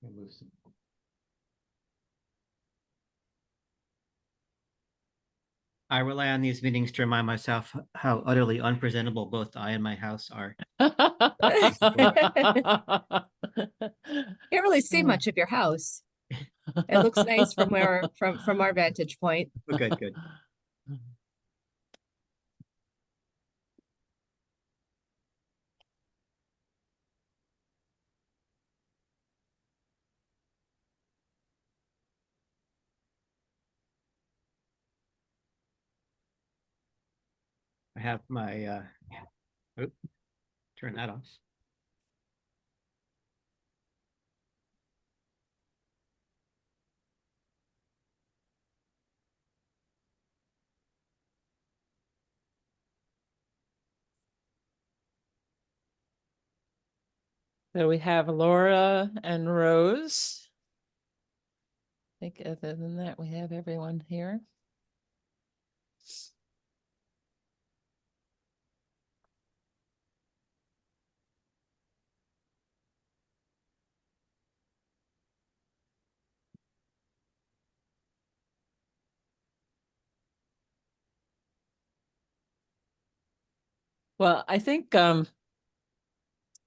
Remove some. I rely on these meetings to remind myself how utterly unpresentable both I and my house are. Can't really see much of your house. It looks nice from from our vantage point. Oh, good, good. I have my oop, turn that off. So we have Laura and Rose. I think other than that, we have everyone here. Well, I think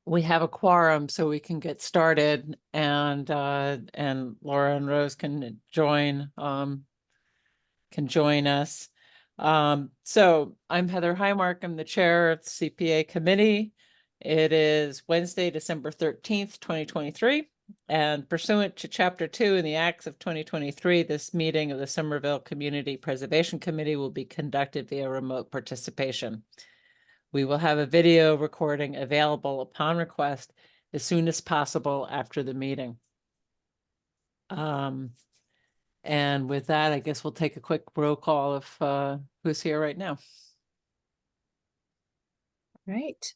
we have a quorum, so we can get started, and Laura and Rose can join us. So I'm Heather Highmark. I'm the chair of the CPA committee. It is Wednesday, December 13th, 2023. And pursuant to Chapter 2 in the Acts of 2023, this meeting of the Somerville Community Preservation Committee will be conducted via remote participation. We will have a video recording available upon request as soon as possible after the meeting. And with that, I guess we'll take a quick roll call of who's here right now. Right.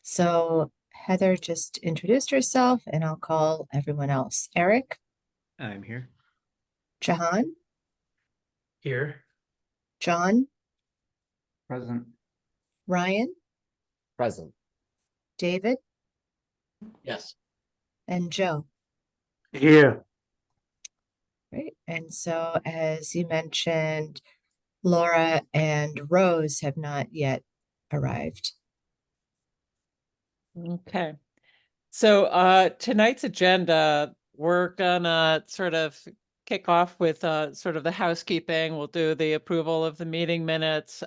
So Heather just introduced herself, and I'll call everyone else. Eric, I'm here. Jahan, Here. John, Present. Ryan, Present. David, Yes. and Joe. Here. Right. And so, as you mentioned, Laura and Rose have not yet arrived. Okay. So tonight's agenda, we're gonna sort of kick off with sort of the housekeeping. We'll do the approval of the meeting minutes.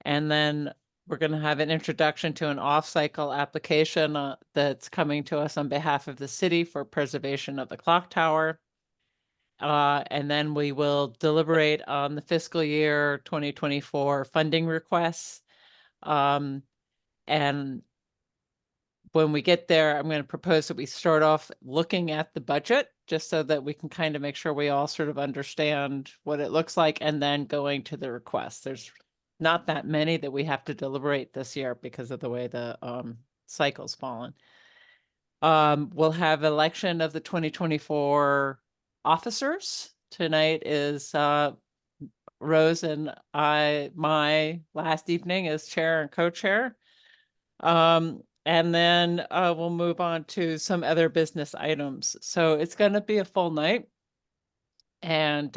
And then we're going to have an introduction to an off-cycle application that's coming to us on behalf of the city for preservation of the clock tower. And then we will deliberate on the fiscal year 2024 funding requests. And when we get there, I'm going to propose that we start off looking at the budget, just so that we can kind of make sure we all sort of understand what it looks like, and then going to the requests. There's not that many that we have to deliberate this year because of the way the cycle's fallen. We'll have election of the 2024 officers. Tonight is Rose and my last evening as chair and co-chair. And then we'll move on to some other business items. So it's going to be a full night. And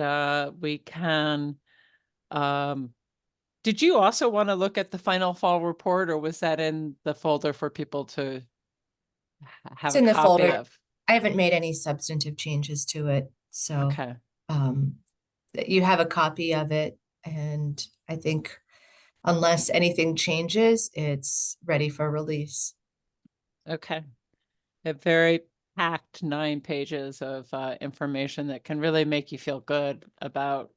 we can, did you also want to look at the final fall report, or was that in the folder for people to have It's in a the copy folder. of? I haven't made any substantive changes to it, so Okay. You have a copy of it, and I think unless anything changes, it's ready for release. Okay. A very packed 9 pages of information that can really make you feel good about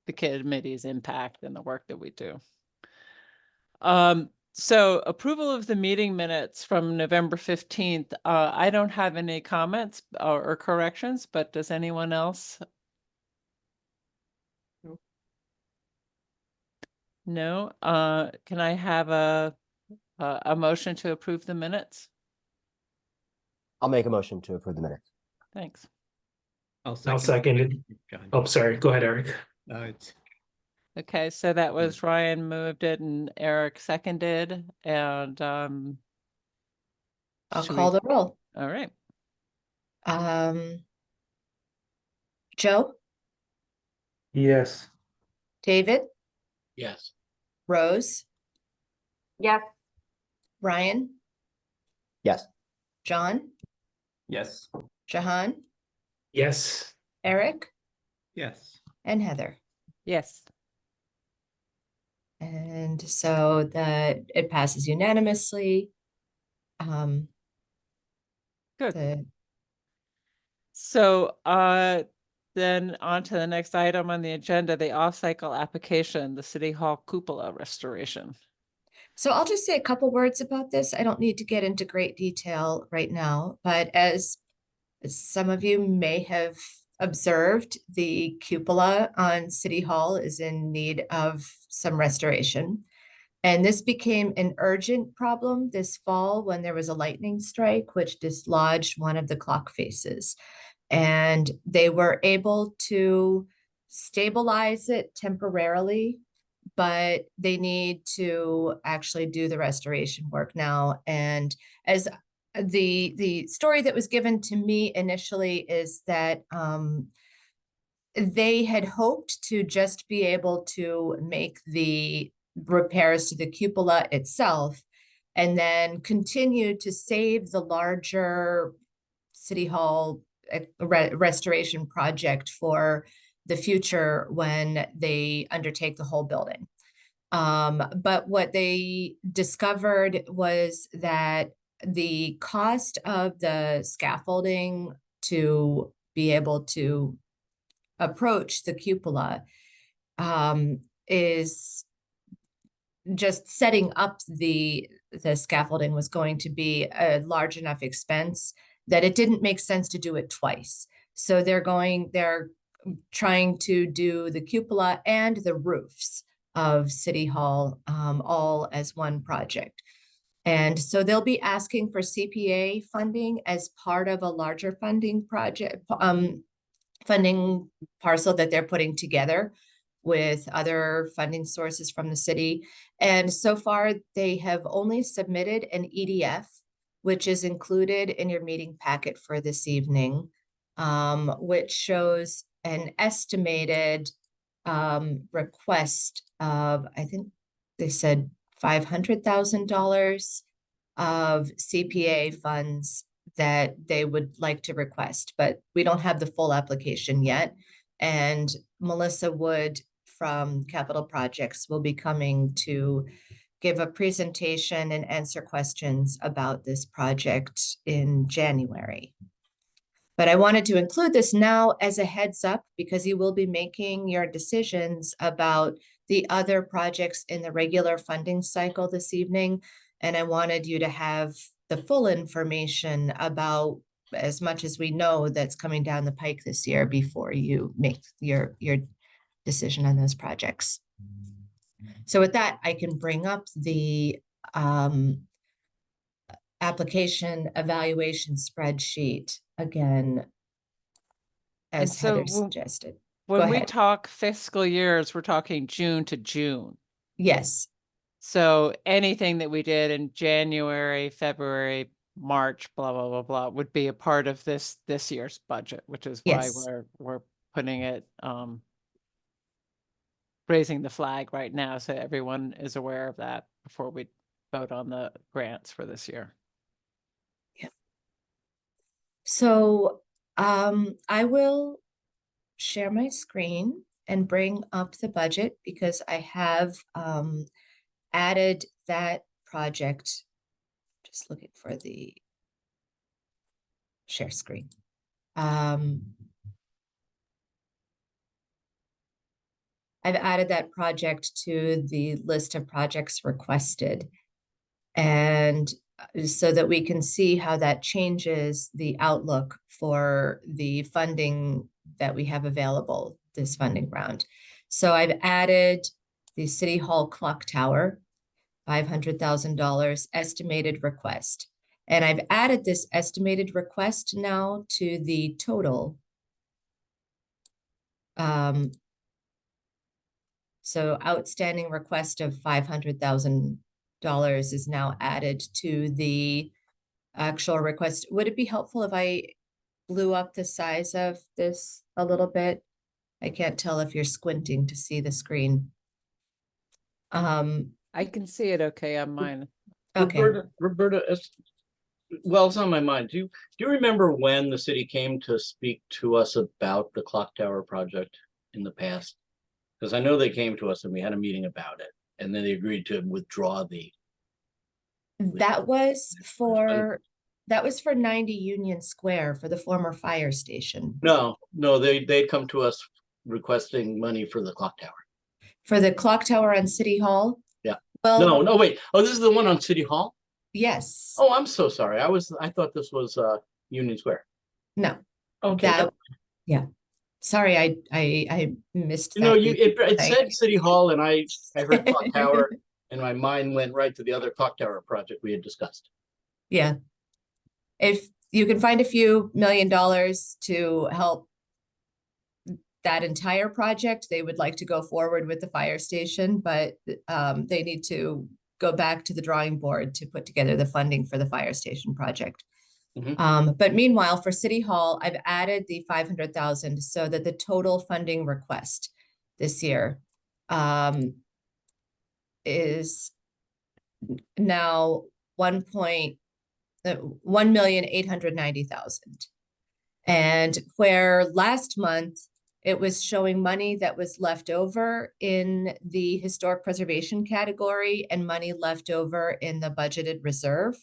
the committee's impact and the work that we do. So approval of the meeting minutes from November 15th. I don't have any comments or corrections, but does anyone else? No. Can I have a motion to approve the minutes? I'll make a motion to approve the minutes. Thanks. I'll second it. John. Oh, sorry. Go ahead, Eric. It's Okay, so that was Ryan moved it and Eric seconded, and I'll call the roll. all right. Joe, Yes. David, Yes. Rose, Yes. Ryan, Yes. John, Yes. Jahan, Yes. Eric, Yes. and Heather. Yes. And so that it passes unanimously. Good. The So, then on to the next item on the agenda, the off-cycle application, the City Hall cupola restoration. So I'll just say a couple words about this. I don't need to get into great detail right now, but as some of you may have observed, the cupola on City Hall is in need of some restoration. And this became an urgent problem this fall when there was a lightning strike, which dislodged one of the clock faces. And they were able to stabilize it temporarily, but they need to actually do the restoration work now. And as the story that was given to me initially is that they had hoped to just be able to make the repairs to the cupola itself and then continue to save the larger City Hall restoration project for the future when they undertake the whole building. But what they discovered was that the cost of the scaffolding to be able to approach the cupola is just setting up the scaffolding was going to be a large enough expense that it didn't make sense to do it twice. So they're trying to do the cupola and the roofs of City Hall all as one project. And so they'll be asking for CPA funding as part of a larger funding project, funding parcel that they're putting together with other funding sources from the city. And so far, they have only submitted an EDF, which is included in your meeting packet for this evening, which shows an estimated request of, I think they said $500,000 of CPA funds that they would like to request, but we don't have the full application yet. And Melissa Wood from Capital Projects will be coming to give a presentation and answer questions about this project in January. But I wanted to include this now as a heads up because you will be making your decisions about the other projects in the regular funding cycle this evening. And I wanted you to have the full information about as much as we know that's coming down the pike this year before you make your decision on those projects. So with that, I can bring up the application evaluation spreadsheet again, as so Heather suggested. When we ahead. talk fiscal years, we're talking June to June. Yes, So anything that we did in January, February, March, blah, blah, blah, blah, would be a part of this year's budget, which is why Yes. we're putting it, raising the flag right now, so everyone is aware of that before we vote on the grants for this year. so I will share my screen and bring up the budget because I have added that project. Just looking for the share screen. I've added that project to the list of projects requested. And so that we can see how that changes the outlook for the funding that we have available this funding round. So I've added the City Hall clock tower, $500,000 estimated request. And I've added this estimated request now to the total. So outstanding request of $500,000 is now added to the actual request. Would it be helpful if I blew up the size of this a little bit. I can't tell if you're squinting to see the screen. I can see it okay on mine. Okay. Roberta, well, it's on my mind. Do you remember when the city came to speak to us about the clock tower project in the past? Because I know they came to us and we had a meeting about it, and then they agreed to withdraw the. That was for 90 Union Square for the former fire station. No, they'd come to us requesting money for the clock tower. For the clock tower on City Hall? Yeah. Well, No, wait. Oh, this is the one on City Hall? yes. Oh, I'm so sorry. I thought this was Union Square. No, Okay. that, yeah. Sorry, I missed You know, that. it said City Hall and I heard clock tower and my mind went right to the other clock tower project we had discussed. Yeah. If you can find a few $1 million to help that entire project, they would like to go forward with the fire station, but they need to go back to the drawing board to put together the funding for the fire station project. But meanwhile, for City Hall, I've added the 500,000 so that the total funding request this year is now 1,890,000. And where last month it was showing money that was left over in the historic preservation category and money left over in the budgeted reserve.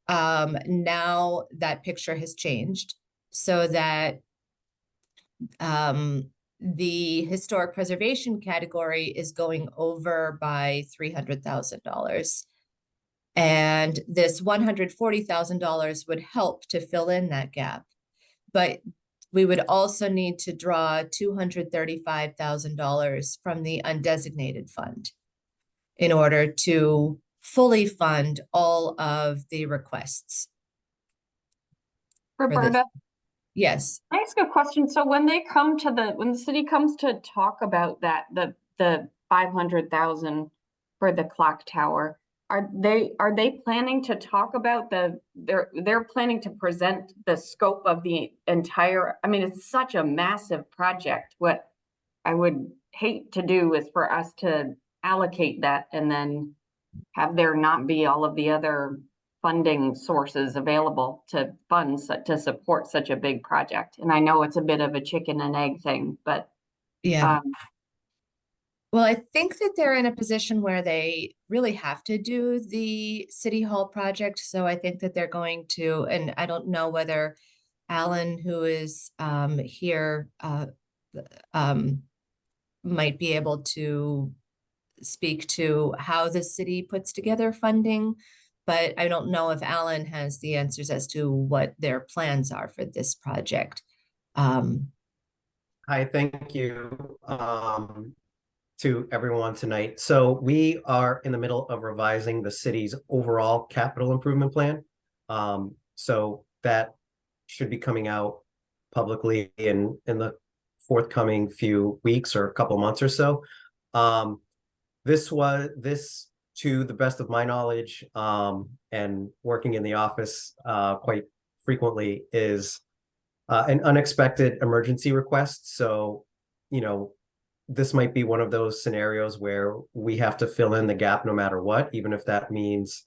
Now that picture has changed so that the historic preservation category is going over by $300,000. And this $140,000 would help to fill in that gap. But we would also need to draw $235,000 from the undesignated fund in order to fully fund all of the requests. Roberta, Yes. can I ask a question? So when they come to when the city comes to talk about that, the 500,000 for the clock tower, are they planning to talk about they're planning to present the scope of the entire, I mean, it's such a massive project. What I would hate to do is for us to allocate that and then have there not be all of the other funding sources available to funds to support such a big project. And I know it's a bit of a chicken and egg thing, but yeah. Well, I think that they're in a position where they really have to do the City Hall project. So I think that they're going to, and I don't know whether Alan, who is here, might be able to speak to how the city puts together funding, but I don't know if Alan has the answers as to what their plans are for this project. Hi, thank you to everyone tonight. So we are in the middle of revising the city's overall capital improvement plan. So that should be coming out publicly in the forthcoming few weeks or a couple months or so. This, to the best of my knowledge, and working in the office quite frequently, is an unexpected emergency request. So, you know, this might be one of those scenarios where we have to fill in the gap no matter what, even if that means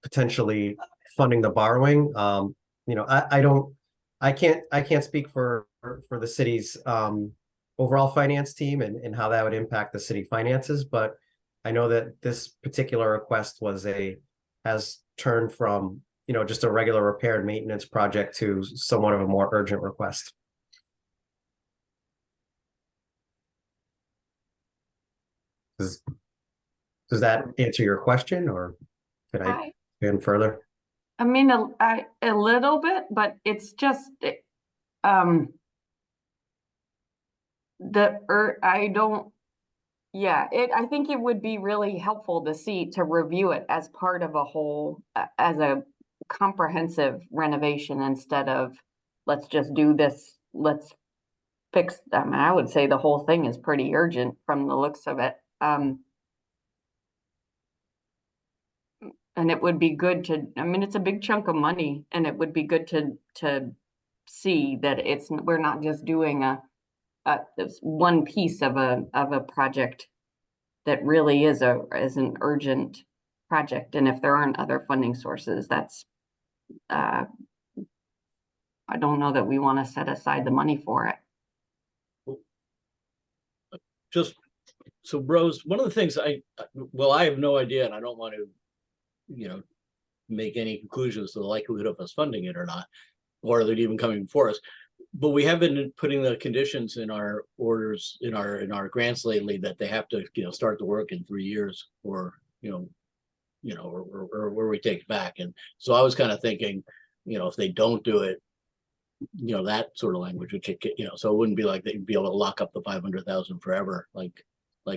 potentially funding the borrowing. You know, I can't speak for the city's overall finance team and how that would impact the city finances, but I know that this particular request has turned from, you know, just a regular repair and maintenance project to somewhat of a more urgent request. Does that answer your question, or could I expand further? I mean, a little bit, but it's just, I think it would be really helpful to review it as part of a whole, as a comprehensive renovation instead of, let's just do this, let's fix them. I would say the whole thing is pretty urgent from the looks of it. And it would be good to, I mean, it's a big chunk of money and it would be good to see that we're not just doing this one piece of a project that really is an urgent project. And if there aren't other funding sources, that's, I don't know that we want to set aside the money for it. Just, so Rose, one of the things I have no idea, and I don't want to, you know, make any conclusions to the likelihood of us funding it or not, or that even coming before us. But we have been putting the conditions in our orders, in our grants lately, that they have to, you know, start the work in 3 years, or, or where we take it back. And so I was kind of thinking, you know, if they don't do it, you know, that sort of language, which, you know, so it wouldn't be like they'd be able to lock up the 500,000 forever, like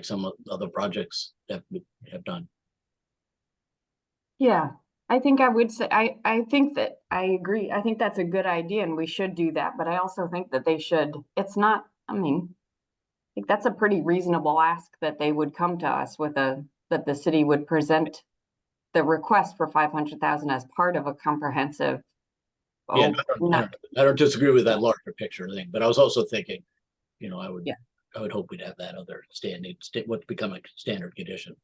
some other projects have done. Yeah, I think I would say, I think that I agree. I think that's a good idea and we should do that, but I also think that they should, it's not, I mean, I think that's a pretty reasonable ask that they would come to us with that the city would present the request for 500,000 as part of a comprehensive. Yeah, Oh, I don't disagree with that larger picture thing, but I was also thinking, you know, I Yeah. would hope we'd have that other what's become a standard condition.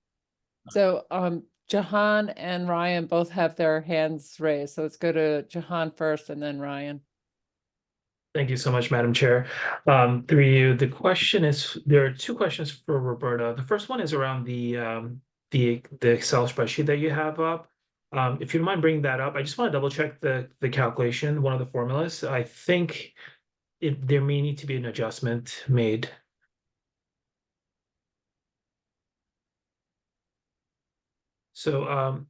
So, Jahan and Ryan both have their hands raised. So let's go to Jahan first and then Ryan. Thank you so much, Madam Chair. Through you, the question is, there are two questions for Roberta. The first one is around the Excel spreadsheet that you have up. If you don't mind bringing that up, I just want to double check the calculation, one of the formulas. I think there may need to be an adjustment made. So,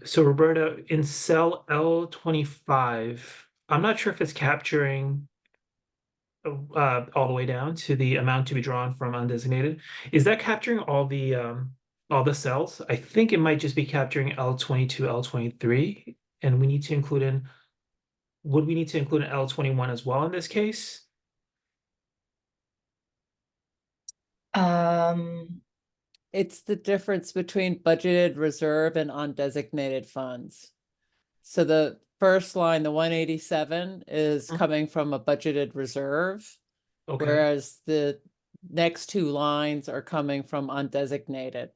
so Roberta, in cell L25, I'm not sure if it's capturing all the way down to the amount to be drawn from undesignated. Is that capturing all the cells? I think it might just be capturing L22, L23, and we need to include in. Would we need to include an L21 as well in this case? It's the difference between budgeted reserve and undesignated funds. So the first line, the 187, is coming from a budgeted reserve, Okay, whereas the next two lines are coming from undesignated.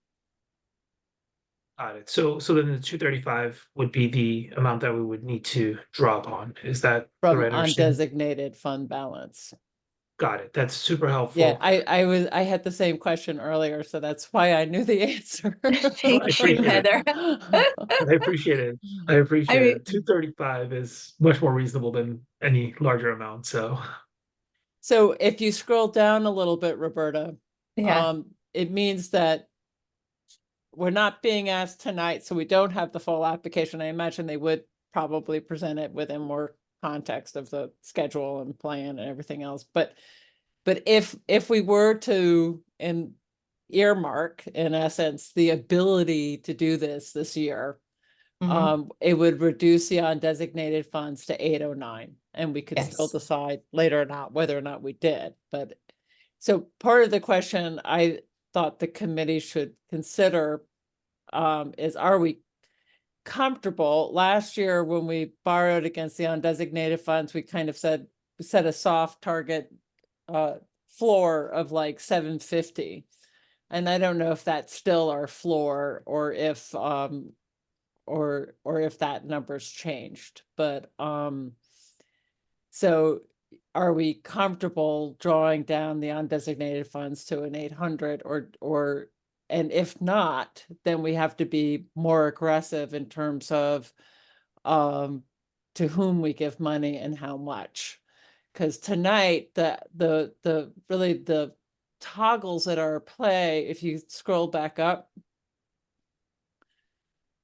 got it. So then the 235 would be the amount that we would need to draw upon. Is that the From right understanding? undesignated fund balance. Got it. That's super helpful. Yeah, I had the same question earlier, so that's why I knew the answer. Thank you, Heather. I appreciate it. I appreciate mean- it. 235 is much more reasonable than any larger amount. So So if you scroll down a little bit, Roberta, Yeah, it means that we're not being asked tonight, so we don't have the full application. I imagine they would probably present it within more context of the schedule and plan and everything else. But if we were to earmark, in essence, the ability to do this year, mhm. it would reduce the undesignated funds to 809, and we could still Yes. decide later or not whether or not we did. But so part of the question I thought the committee should consider is, are we comfortable? Last year, when we borrowed against the undesignated funds, we kind of set a soft target floor of like 750. And I don't know if that's still our floor or if that number's changed. But so are we comfortable drawing down the undesignated funds to an 800, or and if not, then we have to be more aggressive in terms of to whom we give money and how much. Because tonight, the really the toggles that are at play, if you scroll back up,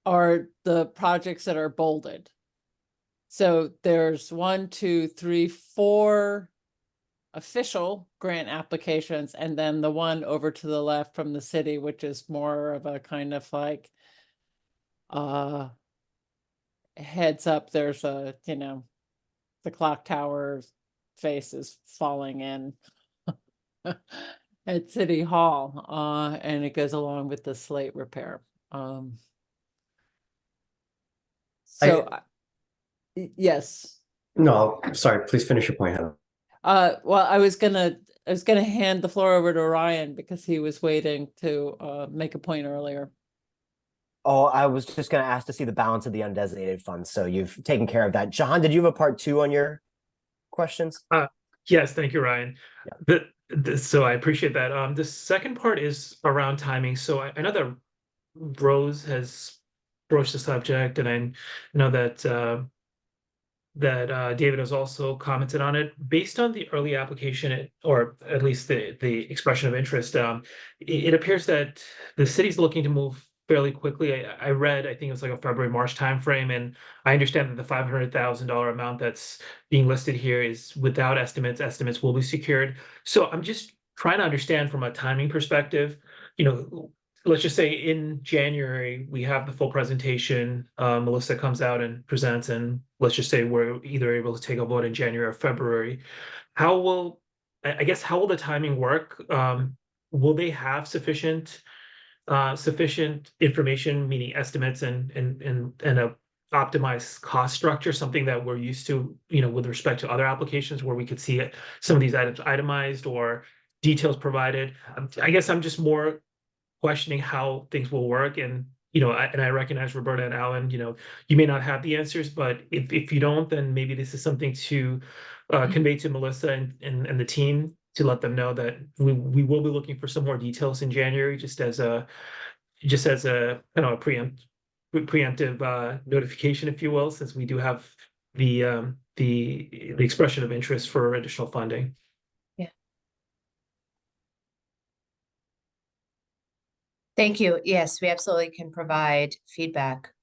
are the projects that are bolded. So there's 1, 2, 3, 4 official grant applications, and then the one over to the left from the city, which is more of a kind of like heads up, there's a, you know, the clock tower face is falling in at City Hall, and it goes along with the slate repair. So, yes. No, sorry, please finish your point, Heather. Well, I was gonna hand the floor over to Ryan because he was waiting to make a point earlier. Oh, I was just gonna ask to see the balance of the undesignated funds, so you've taken care of that. Jahan, did you have a part 2 on your questions? Yes, thank you, Ryan. So I appreciate that. The second part is around timing. So I know that Rose has broached the subject, and I know that David has also commented on it. Based on the early application, or at least the expression of interest, it appears that the city's looking to move fairly quickly. I read, I think it was like a February-March timeframe, and I understand that the $500,000 amount that's being listed here is without estimates. Estimates will be secured. So I'm just trying to understand from a timing perspective, let's just say in January, we have the full presentation. Melissa comes out and presents, and let's just say we're either able to take a vote in January or February. How will the timing work? Will they have sufficient information, meaning estimates and a optimized cost structure, something that we're used to, with respect to other applications where we could see some of these items itemized or details provided? I guess I'm just more questioning how things will work. And I recognize Roberta and Alan, you may not have the answers, but if you don't, then maybe this is something to convey to Melissa and the team, to let them know that we will be looking for some more details in January, just as a preemptive notification, if you will, since we do have the expression of interest for additional funding. Thank you. Yes, we absolutely can provide feedback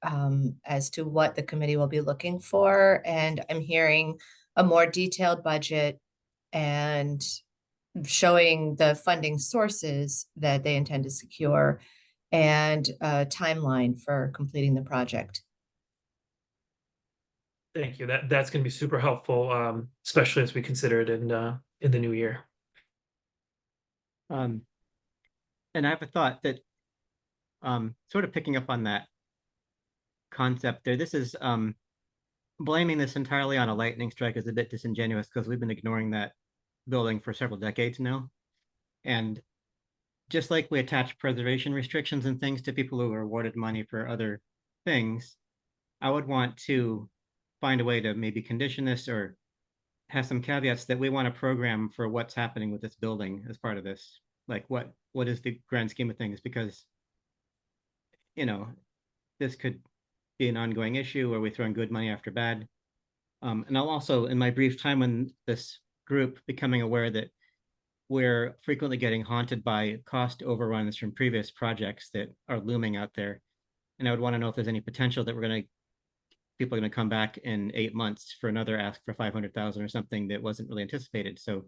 as to what the committee will be looking for. And I'm hearing a more detailed budget and showing the funding sources that they intend to secure and a timeline for completing the project. Thank you. That's going to be super helpful, especially as we consider it in the new year. And I have a thought that sort of picking up on that concept there. This is blaming this entirely on a lightning strike is a bit disingenuous because we've been ignoring that building for several decades now. And just like we attach preservation restrictions and things to people who are awarded money for other things, I would want to find a way to maybe condition this or have some caveats that we want a program for what's happening with this building as part of this. Like what is the grand scheme of things? Because this could be an ongoing issue where we throw in good money after bad. And I'll also, in my brief time in this group, becoming aware that we're frequently getting haunted by cost overruns from previous projects that are looming out there. And I would want to know if there's any potential that people are going to come back in 8 months for another ask for 500,000 or something that wasn't really anticipated. So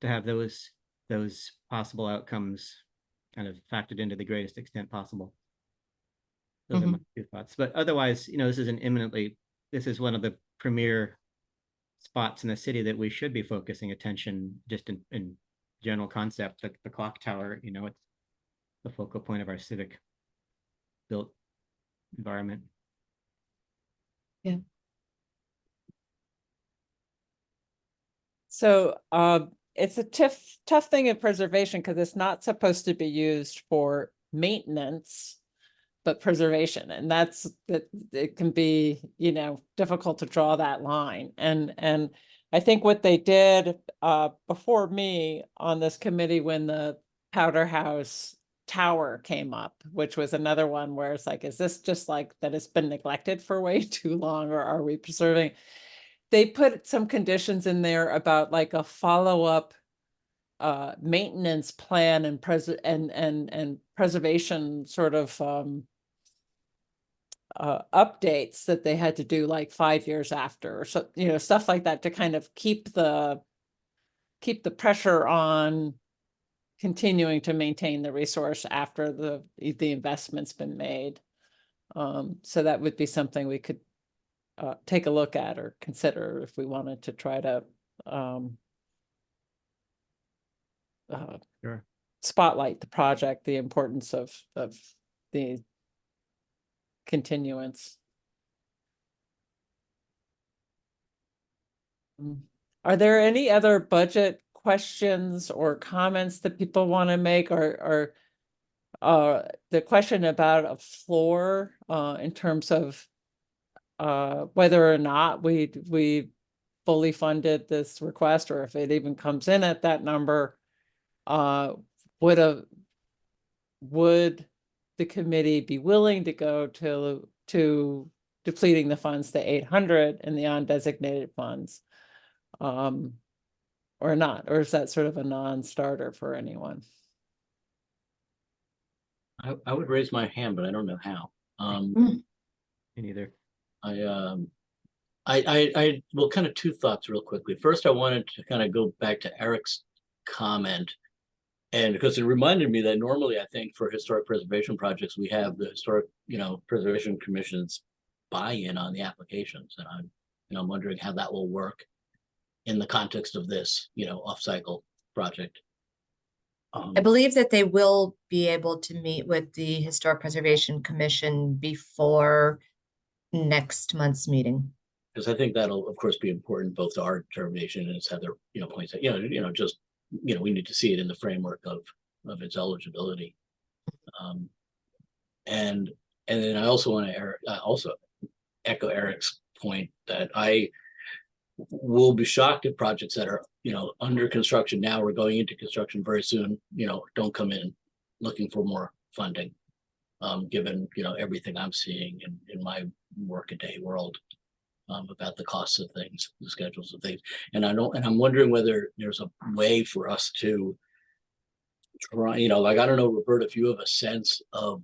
to have those possible outcomes kind of factored into the greatest extent possible. Those are my two thoughts. But otherwise, this is one of the premier spots in the city that we should be focusing attention just in general concept. The clock tower, it's the focal point of our civic built environment. Yeah. So it's a tough thing in preservation because it's not supposed to be used for maintenance, but preservation. And that it can be, difficult to draw that line. And I think what they did before me on this committee when the Powder House Tower came up, which was another one where it's like, is this just like that it's been neglected for way too long, or are we preserving? They put some conditions in there about like a follow-up maintenance plan and preservation sort of updates that they had to do like 5 years after, or so, stuff like that to kind of keep the pressure on continuing to maintain the resource after the investment's been made. So that would be something we could take a look at or consider if we wanted to try to Sure. spotlight the project, the importance of the continuance. Are there any other budget questions or comments that people want to make, or the question about a floor in terms of whether or not we fully funded this request, or if it even comes in at that number, would the committee be willing to go to depleting the funds to 800 in the undesignated funds? Or not, or is that sort of a non-starter for anyone? I would raise my hand, but I don't know how. Me neither. Well, kind of two thoughts real quickly. First, I wanted to kind of go back to Eric's comment. And because it reminded me that normally I think for historic preservation projects, we have the historic, preservation commission's buy-in on the applications. And I'm wondering how that will work in the context of this, off-cycle project. I believe that they will be able to meet with the Historic Preservation Commission before next month's meeting. Because I think that'll, of course, be important both to our determination and as Heather, points out, we need to see it in the framework of its eligibility. And then I also want to also echo Eric's point that I will be shocked if projects that are, under construction now or going into construction very soon, don't come in looking for more funding. Given, everything I'm seeing in my workaday world about the costs of things, the schedules of things. And I'm wondering whether there's a way for us to try, I don't know, Roberta, if you have a sense of,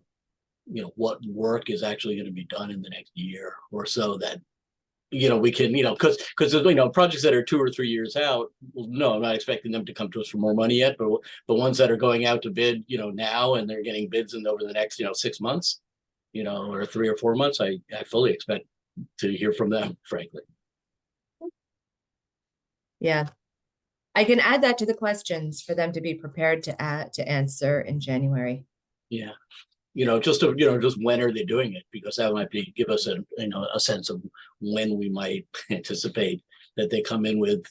what work is actually going to be done in the next year or so that, we can, because projects that are 2 or 3 years out, well, no, I'm not expecting them to come to us for more money yet, but ones that are going out to bid, now, and they're getting bids in over the next, 6 months, or 3 or 4 months, I fully expect to hear from them, frankly. Yeah. I can add that to the questions for them to be prepared to answer in January. Yeah. Just when are they doing it? Because that might give us a sense of when we might anticipate that they come in with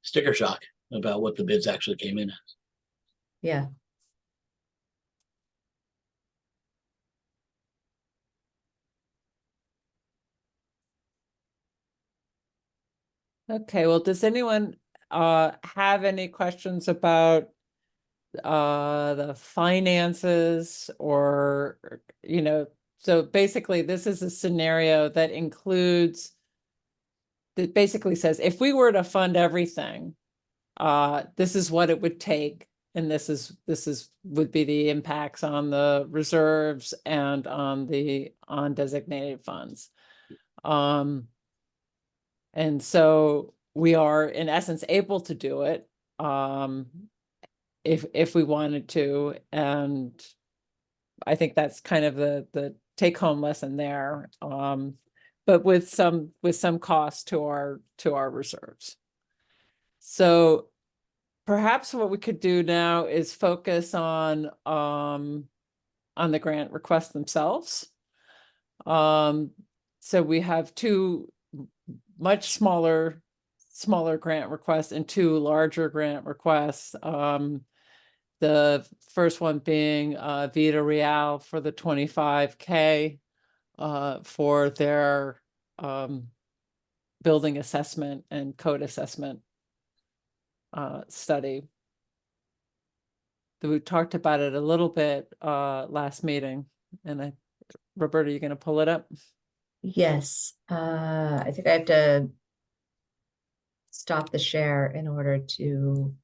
sticker shock about what the bids actually came in as. Yeah. Okay, well, does anyone have any questions about the finances, or so basically this is a scenario that includes, that basically says if we were to fund everything, this is what it would take, and this would be the impacts on the reserves and on the undesignated funds. And so we are in essence able to do it if we wanted to, and I think that's kind of the take-home lesson there, but with some cost to our reserves. So perhaps what we could do now is focus on the grant requests themselves. So we have 2 much smaller grant requests and 2 larger grant requests. The first one being Vida Real for the 25K for their building assessment and code assessment study. We talked about it a little bit last meeting, and Roberta, you're going to pull it up? Yes. I think I have to stop the share in order to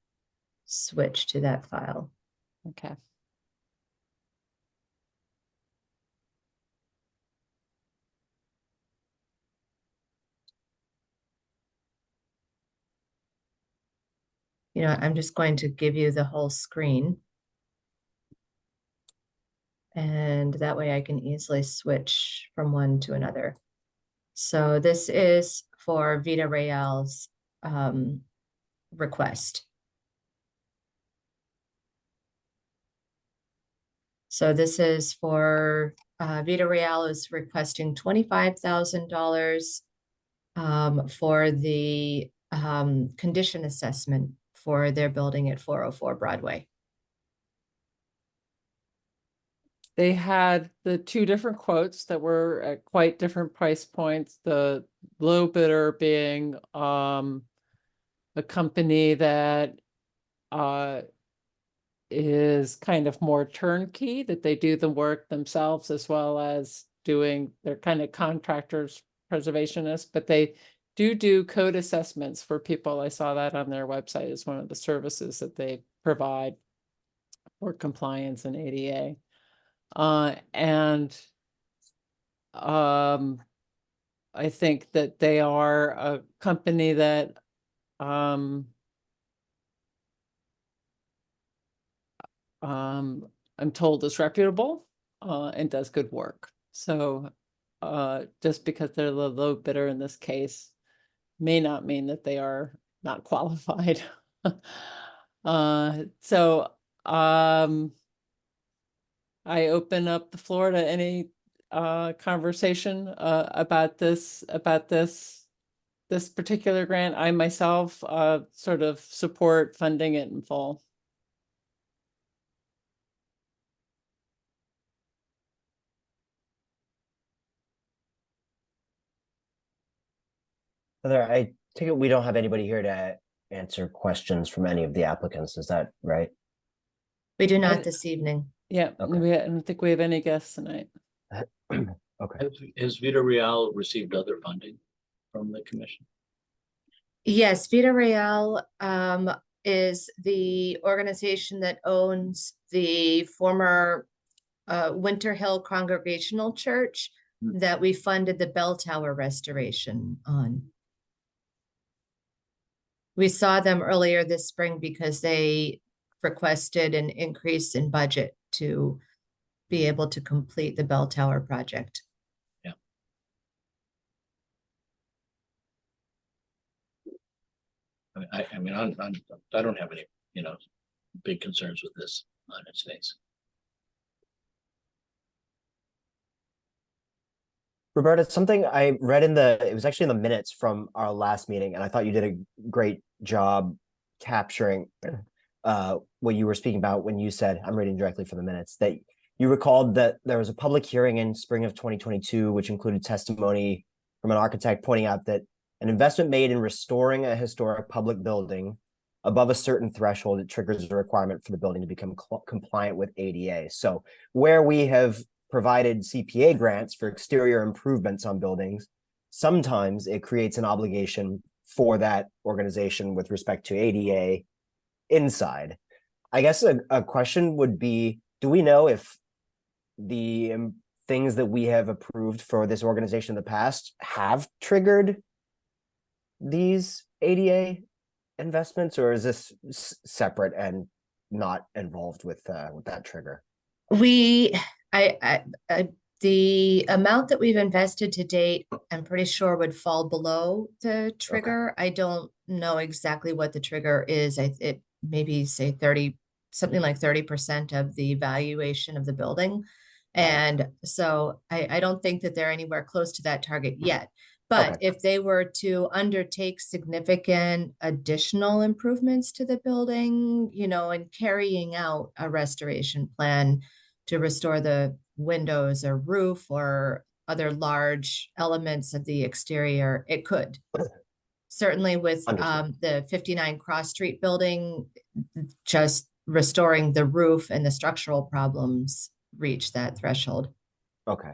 switch to that file. Okay. I'm just going to give you the whole screen. And that way I can easily switch from one to another. So this is for Vida Real's request. So this is for Vida Real is requesting $25,000 for the condition assessment for their building at 404 Broadway. They had the two different quotes that were at quite different price points. The low bidder being a company that is kind of more turnkey, that they do the work themselves as well as doing, they're kind of contractors, preservationists, but they do code assessments for people. I saw that on their website as one of the services that they provide for compliance and ADA. And I think that they are a company that I'm told is reputable and does good work. So just because they're the low bidder in this case may not mean that they are not qualified. So I open up the floor to any conversation about this particular grant. I myself sort of support funding it in full. Heather, I take it we don't have anybody here to answer questions from any of the applicants. Is that right? We do not And- this evening. Yeah, Okay. I don't think we have any guests tonight. Okay. Has Vita Real received other funding from the commission? Yes, Vita Real is the organization that owns the former Winter Hill Congregational Church that we funded the bell tower restoration on. We saw them earlier this spring because they requested an increase in budget to be able to complete the bell tower project. I mean, I don't have any, big concerns with this on its face. Roberta, something I read it was actually in the minutes from our last meeting, and I thought you did a great job capturing what you were speaking about when you said, I'm reading directly from the minutes, that you recalled that there was a public hearing in spring of 2022, which included testimony from an architect pointing out that an investment made in restoring a historic public building above a certain threshold, it triggers a requirement for the building to become compliant with ADA. So where we have provided CPA grants for exterior improvements on buildings, sometimes it creates an obligation for that organization with respect to ADA inside. I guess a question would be, do we know if the things that we have approved for this organization in the past have triggered these ADA investments, or is this separate and not involved with that trigger? The amount that we've invested to date, I'm pretty sure would fall below the trigger. I don't know exactly what the trigger is. It maybe say 30, something like 30% of the valuation of the building. And so I don't think that they're anywhere close to that target yet. But if they were to undertake significant additional improvements to the building, and carrying out a restoration plan to restore the windows or roof or other large elements of the exterior, it could. Certainly with the 59 Cross Street building, just restoring the roof and the structural problems reach that threshold. Okay.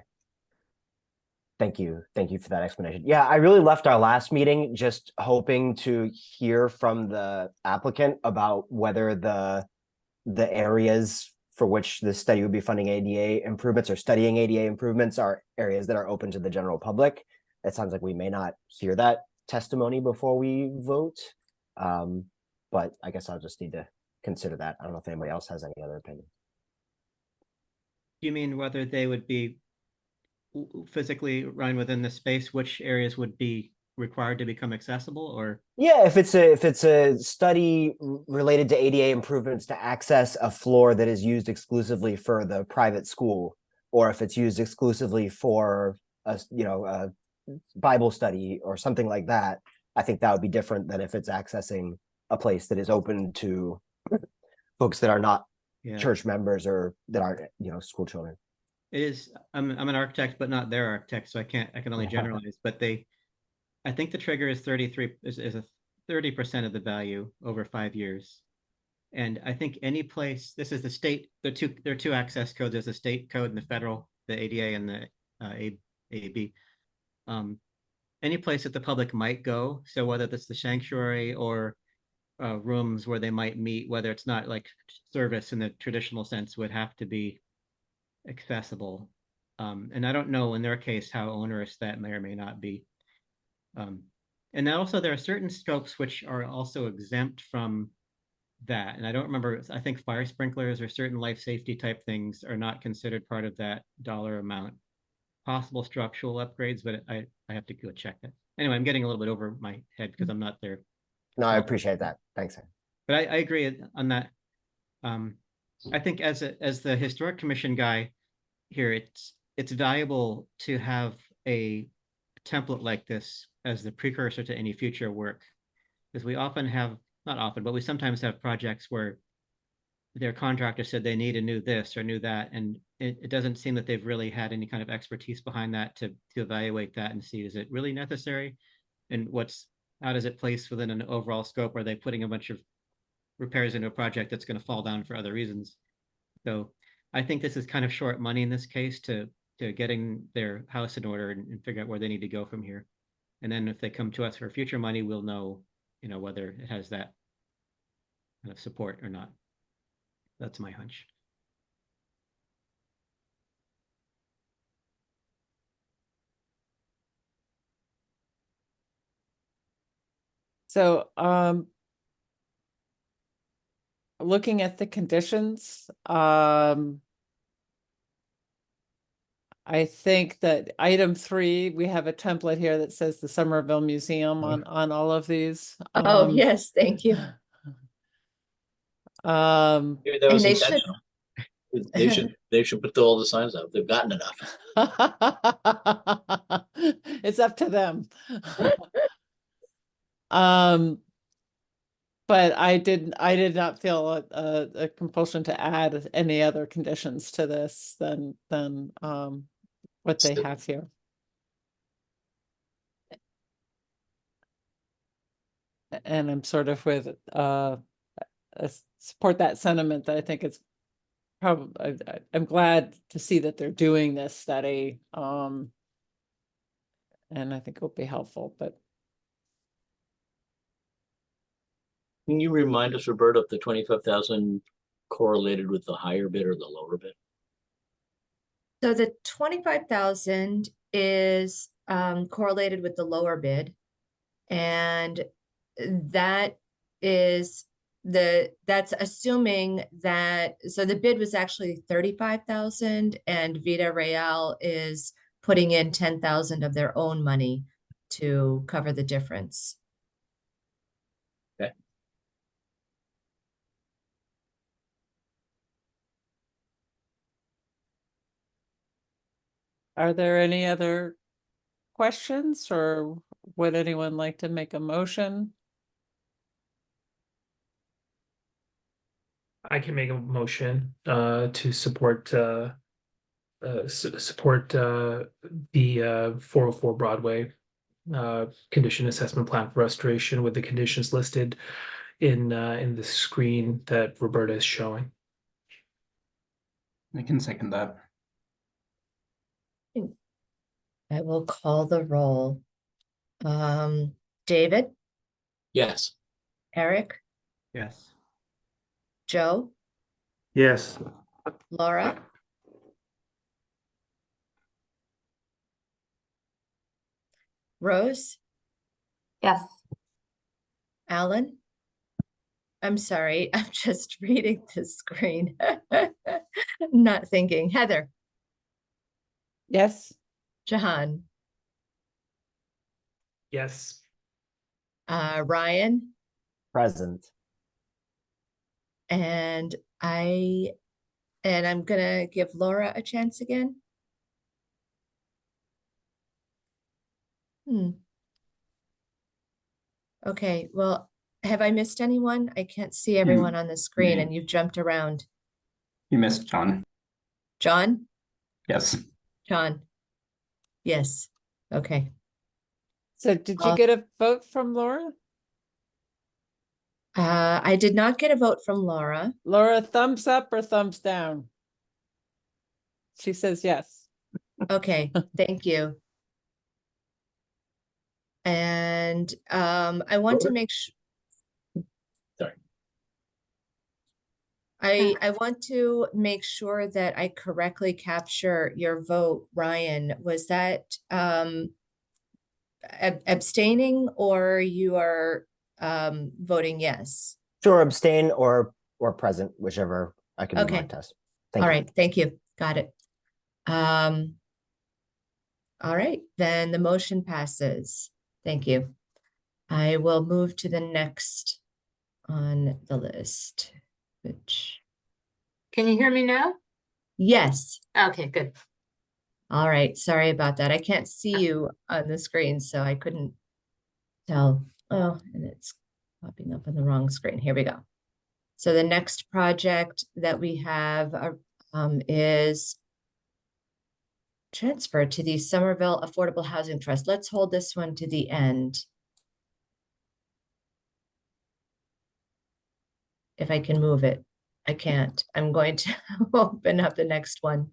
Thank you. Thank you for that explanation. Yeah, I really left our last meeting just hoping to hear from the applicant about whether the areas for which the study would be funding ADA improvements or studying ADA improvements are areas that are open to the general public. It sounds like we may not hear that testimony before we vote. But I guess I'll just need to consider that. I don't know if anybody else has any other opinion. You mean whether they would be physically run within the space, which areas would be required to become accessible, or? Yeah, if it's a study related to ADA improvements to access a floor that is used exclusively for the private school, or if it's used exclusively for a Bible study or something like that, I think that would be different than if it's accessing a place that is open to folks that are not Yeah. church members or that aren't, school children. It is, I'm an architect, but not their architect, so I can only generalize, but I think the trigger is 33, is a 30% of the value over 5 years. And I think any place, this is the state, there are two access codes, there's the state code and the federal, the ADA and the AAB. Any place that the public might go, so whether that's the sanctuary or rooms where they might meet, whether it's not like service in the traditional sense, would have to be accessible. And I don't know in their case how onerous that may or may not be. And also there are certain scopes which are also exempt from that. And I don't remember, I think fire sprinklers or certain life safety type things are not considered part of that dollar amount. Possible structural upgrades, but I have to go check that. Anyway, I'm getting a little bit over my head because I'm not there. No, I appreciate that. Thanks. But I agree on that. I think as the historic commission guy here, it's valuable to have a template like this as the precursor to any future work, because we often have, not often, but we sometimes have projects where their contractor said they need a new this or new that, and it doesn't seem that they've really had any kind of expertise behind that to evaluate that and see, is it really necessary, and how does it place within an overall scope? Are they putting a bunch of repairs into a project that's going to fall down for other reasons? So I think this is kind of short money in this case to getting their house in order and figure out where they need to go from here. And then if they come to us for future money, we'll know, whether it has that kind of support or not. That's my hunch. So, looking at the conditions, I think that item 3, we have a template here that says the Somerville Museum on all of these. Oh, yes, thank you. Maybe that was And they should, intentional. They should put all the signs up. They've gotten enough. It's up to them. But I did not feel a compulsion to add any other conditions to this than what they have here. And I'm sort of with support that sentiment, that I think it's probably, I'm glad to see that they're doing this study. And I think it'll be helpful, but. Can you remind us, Roberta, if the 25,000 correlated with the higher bid or the lower bid? so the 25,000 is correlated with the lower bid. And that is that's assuming that, so the bid was actually 35,000 and Vida Real is putting in 10,000 of their own money to cover the difference. Are there any other questions, or would anyone like to make a motion? I can make a motion to support support the 404 Broadway condition assessment plan for restoration with the conditions listed in the screen that Roberta is showing. I can second that. I will call the roll. David, Yes. Eric, Yes. Joe, Yes. Laura, Rose, Yes. Alan. I'm sorry, I'm just reading the screen. Not thinking. Heather, Yes. Jahan, Yes. Ryan, Present. and I'm gonna give Laura a chance again. Hmm. Okay, well, have I missed anyone? I can't see everyone on the screen and you've jumped around. You missed John. John? Yes. John? Yes, okay. So did you Uh, get a vote from Laura? I did not get a vote from Laura. Laura, thumbs up or thumbs down? She says yes. Okay, thank you. And I want to make sure. Sorry. I want to make sure that I correctly capture your vote, Ryan. Was that abstaining or you are voting yes? Sure, abstain or present, whichever I can Okay. mark test. Thank All you. right, thank you. Got it. All right, then the motion passes. Thank you. I will move to the next on the list, which, Can you hear me now? yes. Okay, good. All right, sorry about that. I can't see you on the screen, so I couldn't tell. Oh, and it's popping up on the wrong screen. Here we go. So the next project that we have is transfer to the Somerville Affordable Housing Trust. Let's hold this one to the end. If I can move it. I can't. I'm going to open up the next one.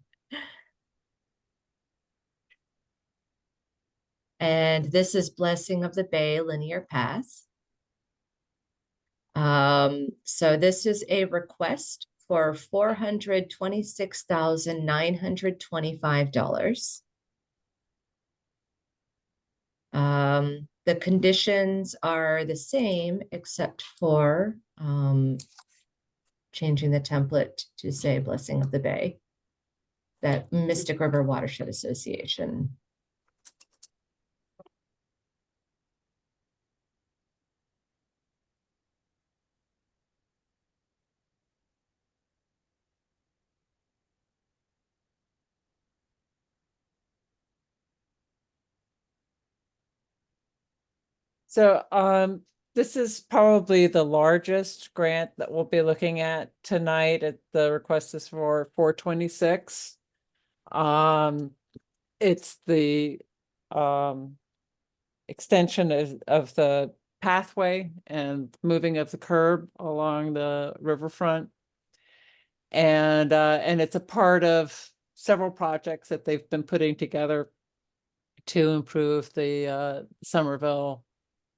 And this is Blessing of the Bay Linear Path. So this is a request for $426,925. The conditions are the same except for changing the template to say Blessing of the Bay, that Mystic River Watershed Association. So this is probably the largest grant that we'll be looking at tonight. The request is for 426. It's the extension of the pathway and moving of the curb along the riverfront. And it's a part of several projects that they've been putting together to improve the Somerville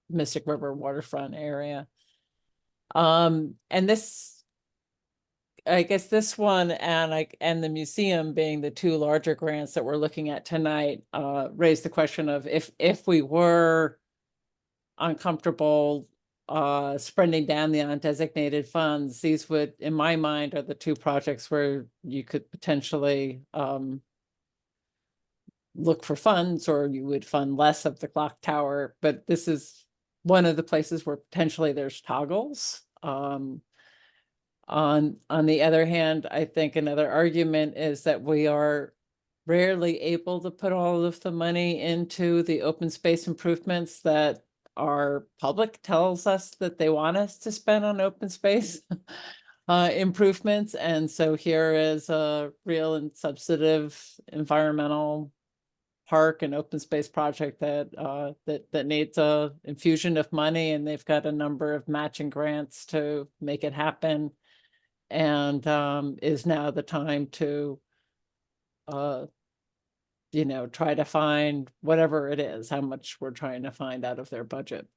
Mystic River waterfront area. And this, I guess this one and the museum being the two larger grants that we're looking at tonight, raised the question of if we were uncomfortable spending down the undesignated funds, these would, in my mind, are the two projects where you could potentially look for funds, or you would fund less of the clock tower. But this is one of the places where potentially there's toggles. On the other hand, I think another argument is that we are rarely able to put all of the money into the open space improvements that our public tells us that they want us to spend on open space improvements. And so here is a real and substantive environmental park and open space project that that needs a infusion of money, and they've got a number of matching grants to make it happen. And is now the time to you know, try to find whatever it is, how much we're trying to find out of their budget.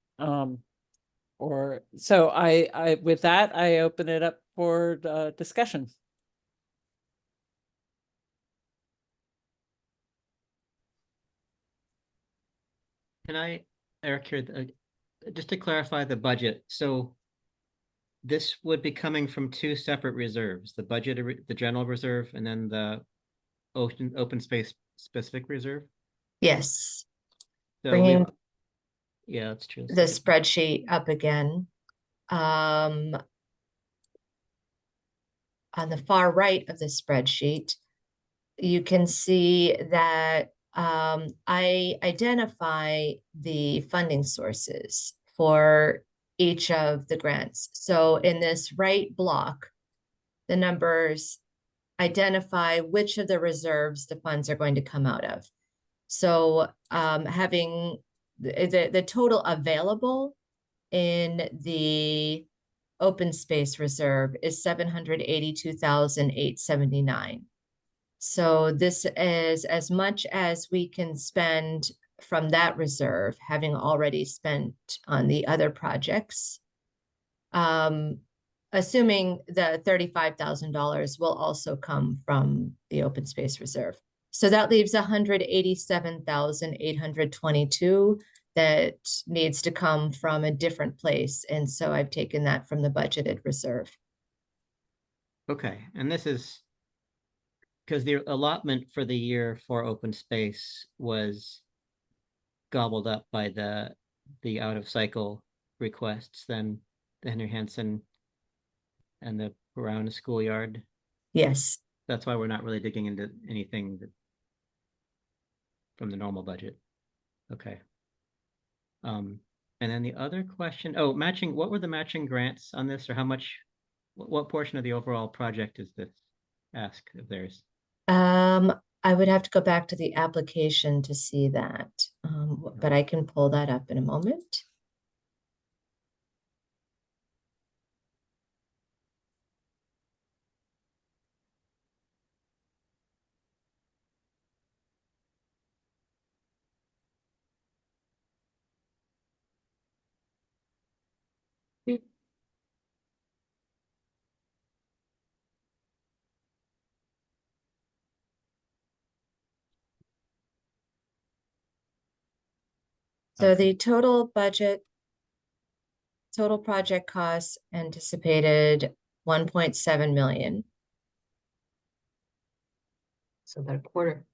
Or so I with that, I open it up for discussion. Can I, Eric, here, just to clarify the budget, so this would be coming from two separate reserves, the budget, the general reserve, and then the open space specific reserve? Yes, So bringing yeah, that's true. the spreadsheet up again. On the far right of the spreadsheet, you can see that I identify the funding sources for each of the grants. So in this right block, the numbers identify which of the reserves the funds are going to come out of. So having the total available in the open space reserve is 782,879. So this is as much as we can spend from that reserve, having already spent on the other projects. Assuming the $35,000 will also come from the open space reserve. So that leaves 187,822 that needs to come from a different place. And so I've taken that from the budgeted reserve. Okay, and this is because the allotment for the year for open space was gobbled up by the out of cycle requests, then the Henry Hansen and the Brown schoolyard. Yes. That's why we're not really digging into anything from the normal budget. Okay. And then the other question, oh, matching, what were the matching grants on this, or how much, what portion of the overall project is this ask of theirs? I would have to go back to the application to see that, but I can pull that up in a moment. So the total budget, total project costs anticipated 1.7 million. So about a quarter.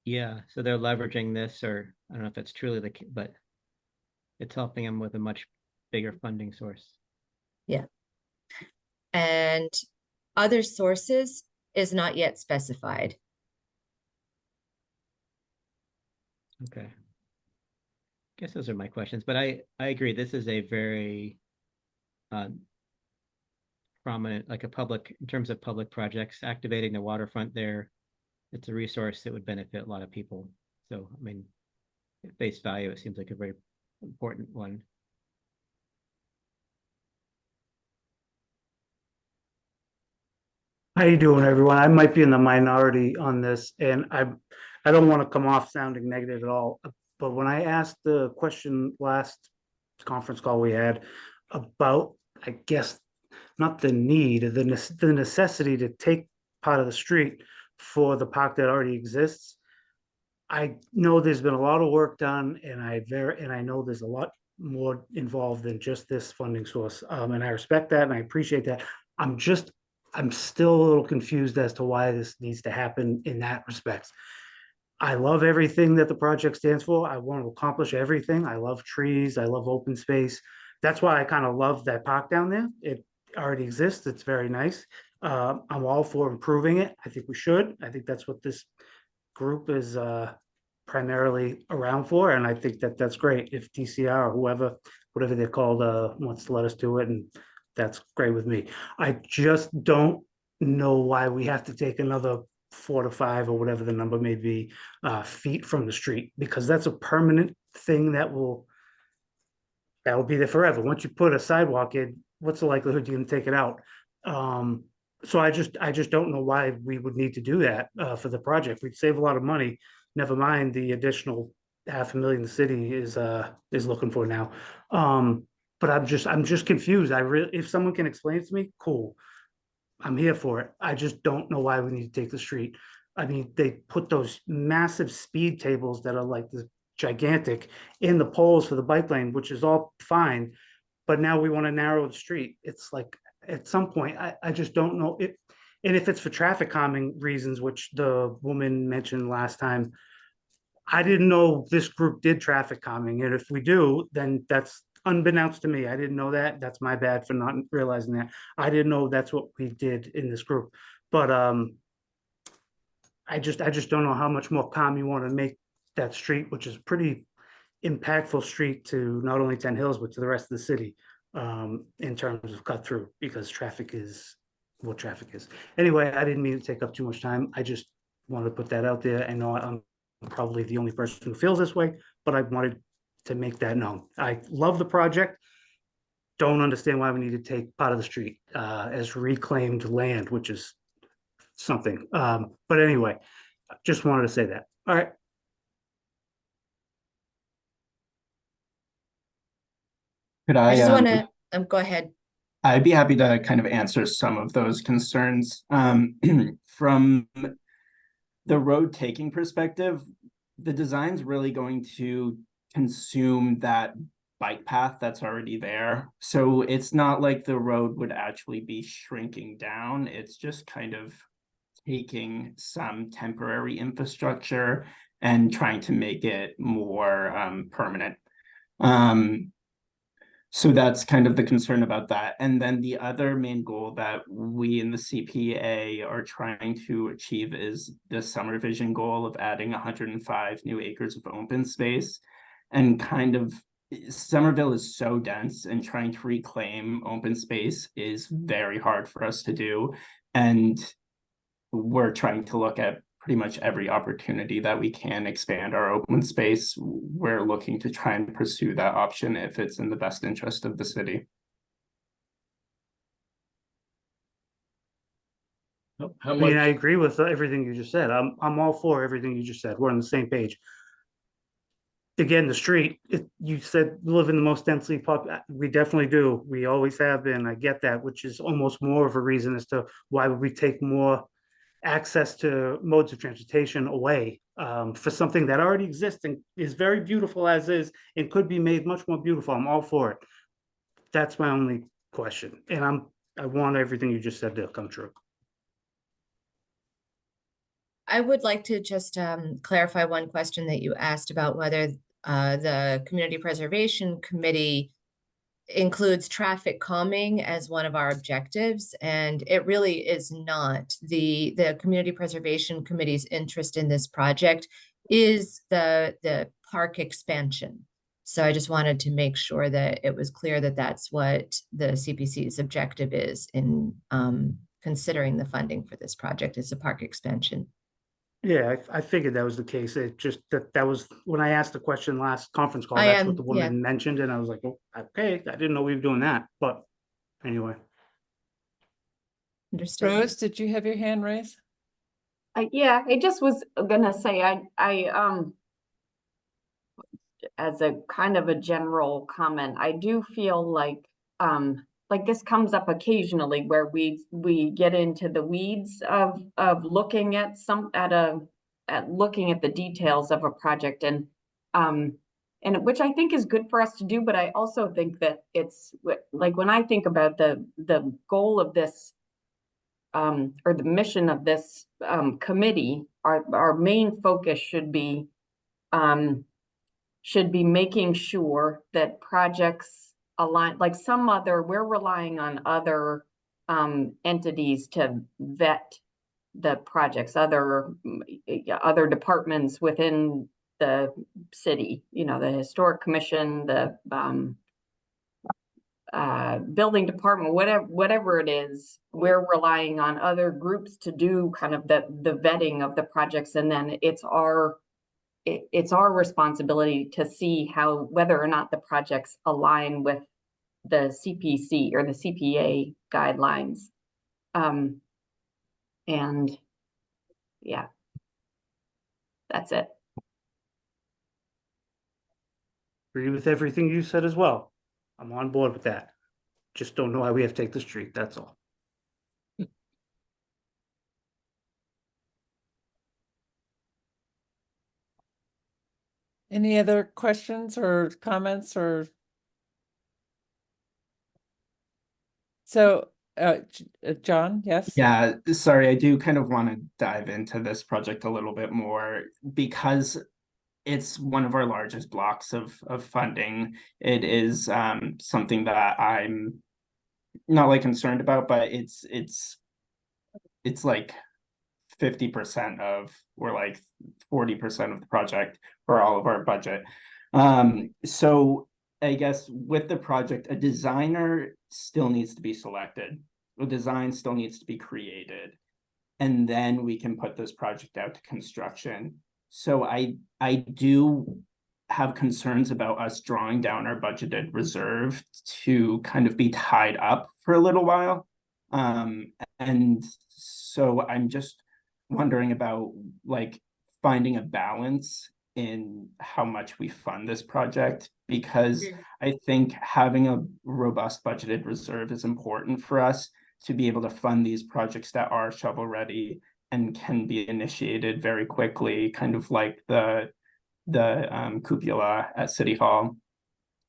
Yeah, so they're leveraging this, or I don't know if that's truly the case, but it's helping them with a much bigger funding source. Yeah. And other sources is not yet specified. Okay. Guess those are my questions, but I agree. This is a very prominent, like a public, in terms of public projects, activating the waterfront there. It's a resource that would benefit a lot of people. So, I mean, at face value, it seems like a very important one. How you doing, everyone? I might be in the minority on this, and I don't want to come off sounding negative at all. But when I asked the question last conference call we had about, I guess, not the need, the necessity to take part of the street for the park that already exists, I know there's been a lot of work done, and I know there's a lot more involved than just this funding source. And I respect that and I appreciate that. I'm still a little confused as to why this needs to happen in that respect. I love everything that the project stands for. I want to accomplish everything. I love trees. I love open space. That's why I kind of love that park down there. It already exists. It's very nice. I'm all for improving it. I think we should. I think that's what this group is primarily around for. And I think that that's great. If DCR or whatever they're called, wants to let us do it, and that's great with me. I just don't know why we have to take another 4 to 5 or whatever the number may be feet from the street, because that's a permanent thing that will be there forever. Once you put a sidewalk in, what's the likelihood you're going to take it out? So I just don't know why we would need to do that for the project. We'd save a lot of money. Never mind the additional $500,000 the city is looking for now. But I'm just confused. If someone can explain it to me, cool. I'm here for it. I just don't know why we need to take the street. I mean, they put those massive speed tables that are like this gigantic in the poles for the bike lane, which is all fine. But now we want to narrow the street. It's like at some point, I just don't know it. And if it's for traffic calming reasons, which the woman mentioned last time, I didn't know this group did traffic calming. And if we do, then that's unbeknownst to me. I didn't know that. That's my bad for not realizing that. I didn't know that's what we did in this group. But I just don't know how much more calm you want to make that street, which is a pretty impactful street to not only 10 Hills, but to the rest of the city, in terms of cut through, because traffic is what traffic is. Anyway, I didn't mean to take up too much time. I just wanted to put that out there. I know I'm probably the only person who feels this way, but I wanted to make that known. I love the project. Don't understand why we need to take part of the street as reclaimed land, which is something. But anyway, just wanted to say that. All right. Could I just I, want to, go ahead. I'd be happy to kind of answer some of those concerns. From the road taking perspective, the design's really going to consume that bike path that's already there. So it's not like the road would actually be shrinking down. It's just kind of taking some temporary infrastructure and trying to make it more permanent. So that's kind of the concern about that. And then the other main goal that we in the CPA are trying to achieve is the summer vision goal of adding 105 new acres of open space. And kind of Somerville is so dense, and trying to reclaim open space is very hard for us to do. And we're trying to look at pretty much every opportunity that we can expand our open space. We're looking to try and pursue that option if it's in the best interest of the city. How I much? mean, I agree with everything you just said. I'm all for everything you just said. We're on the same page. Again, the street, you said live in the most densely we definitely do. We always have been. I get that, which is almost more of a reason as to why would we take more access to modes of transportation away for something that already exists and is very beautiful as is and could be made much more beautiful. I'm all for it. That's my only question. And I want everything you just said to come true. I would like to just clarify one question that you asked about whether the Community Preservation Committee includes traffic calming as one of our objectives, and it really is not. The Community Preservation Committee's interest in this project is the park expansion. So I just wanted to make sure that it was clear that that's what the CPC's objective is in considering the funding for this project, is the park expansion. Yeah, I figured that was the case. It just that was when I asked the question last conference call, that's what the woman mentioned, and I was like, oh, okay, I didn't know we were doing that. But anyway. Understood. Rose, did you have your hand raised? Yeah, I just was gonna say, I as a kind of a general comment, I do feel like this comes up occasionally where we get into the weeds of looking at looking at the details of a project, and which I think is good for us to do, but I also think that it's like when I think about the goal of this or the mission of this committee, our main focus should be making sure that projects align, like we're relying on other entities to vet the projects, other departments within the city, the historic commission, the building department, whatever it is, we're relying on other groups to do kind of the vetting of the projects, and then it's our responsibility to see whether or not the projects align with the CPC or the CPA guidelines. And yeah, that's it. Agree with everything you said as well. I'm on board with that. Just don't know why we have to take the street, that's all. Any other questions or comments or? So, John, yes? Yeah, sorry, I do kind of want to dive into this project a little bit more because it's one of our largest blocks of funding. It is something that I'm not like concerned about, but it's like 50% of, or like 40% of the project for all of our budget. So I guess with the project, a designer still needs to be selected. A design still needs to be created. And then we can put this project out to construction. So I do have concerns about us drawing down our budgeted reserve to kind of be tied up for a little while. And so I'm just wondering about like finding a balance in how much we fund this project, because I think having a robust budgeted reserve is important for us to be able to fund these projects that are shovel ready and can be initiated very quickly, kind of like the cupola at City Hall.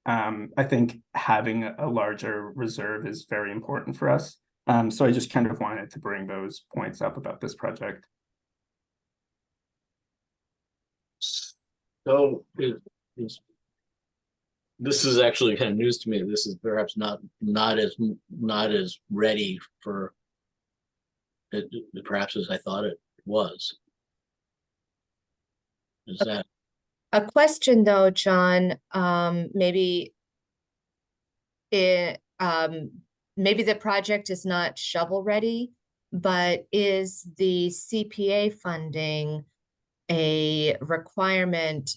I think having a larger reserve is very important for us. So I just kind of wanted to bring those points up about this project. So this is actually kind of news to me. This is perhaps not as ready for it perhaps as I thought it was. Is that A question though, John, maybe maybe the project is not shovel ready, but is the CPA funding a requirement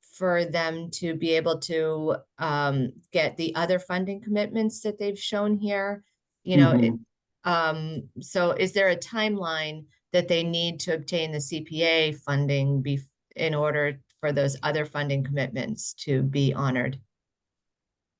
for them to be able to get the other funding commitments that they've shown here? You know, so is there a timeline that they need to obtain the CPA funding in order for those other funding commitments to be honored?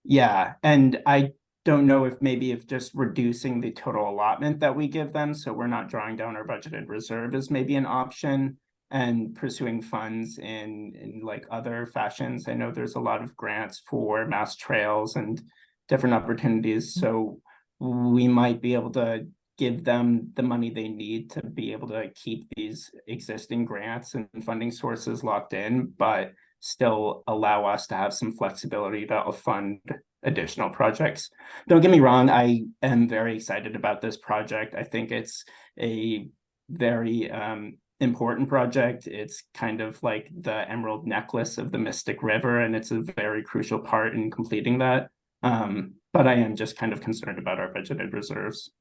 Yeah, and I don't know if just reducing the total allotment that we give them, so we're not drawing down our budgeted reserve, is maybe an option, and pursuing funds in like other fashions. I know there's a lot of grants for mass trails and different opportunities, so we might be able to give them the money they need to be able to keep these existing grants and funding sources locked in, but still allow us to have some flexibility to fund additional projects. Don't get me wrong, I am very excited about this project. I think it's a very important project. It's kind of like the emerald necklace of the Mystic River, and it's a very crucial part in completing that. But I am just kind of concerned about our budgeted reserves.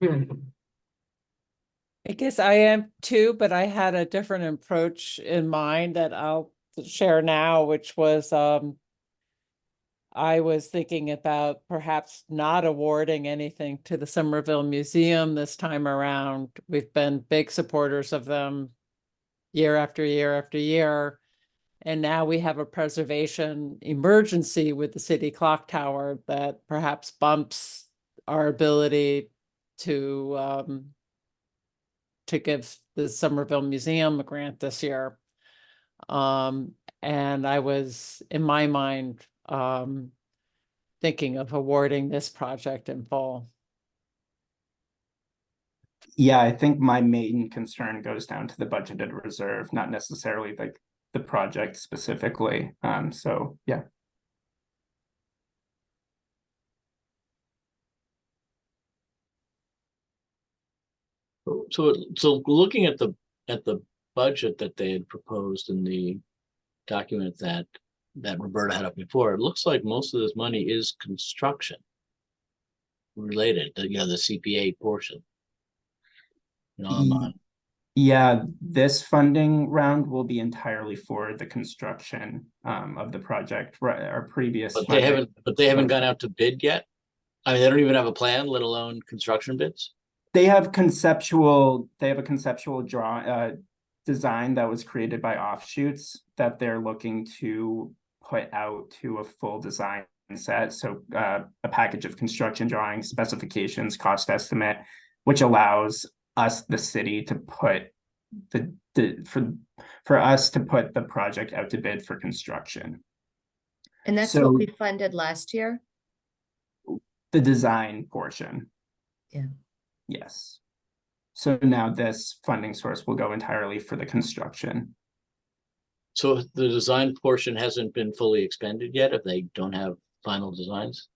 I guess I am too, but I had a different approach in mind that I'll share now, which was I was thinking about perhaps not awarding anything to the Somerville Museum this time around. We've been big supporters of them year after year after year. And now we have a preservation emergency with the city clock tower that perhaps bumps our ability to give the Somerville Museum a grant this year. And I was, in my mind, thinking of awarding this project in full. Yeah, I think my main concern goes down to the budgeted reserve, not necessarily like the project specifically. So yeah. so looking at the budget that they had proposed in the document that Roberta had up before, it looks like most of this money is construction related, the CPA portion. Yeah, this funding round will be entirely for the construction of the project. Our previous But they haven't gone out to bid yet. I mean, they don't even have a plan, let alone construction bids. They have a conceptual design that was created by Offshoots that they're looking to put out to a full design set. So a package of construction drawings, specifications, cost estimate, which allows us, the city, to put for us to put the project out to bid for construction. And that's what we funded last year? The design portion. Yeah. Yes. So now this funding source will go entirely for the construction. So the design portion hasn't been fully expended yet if they don't have final designs?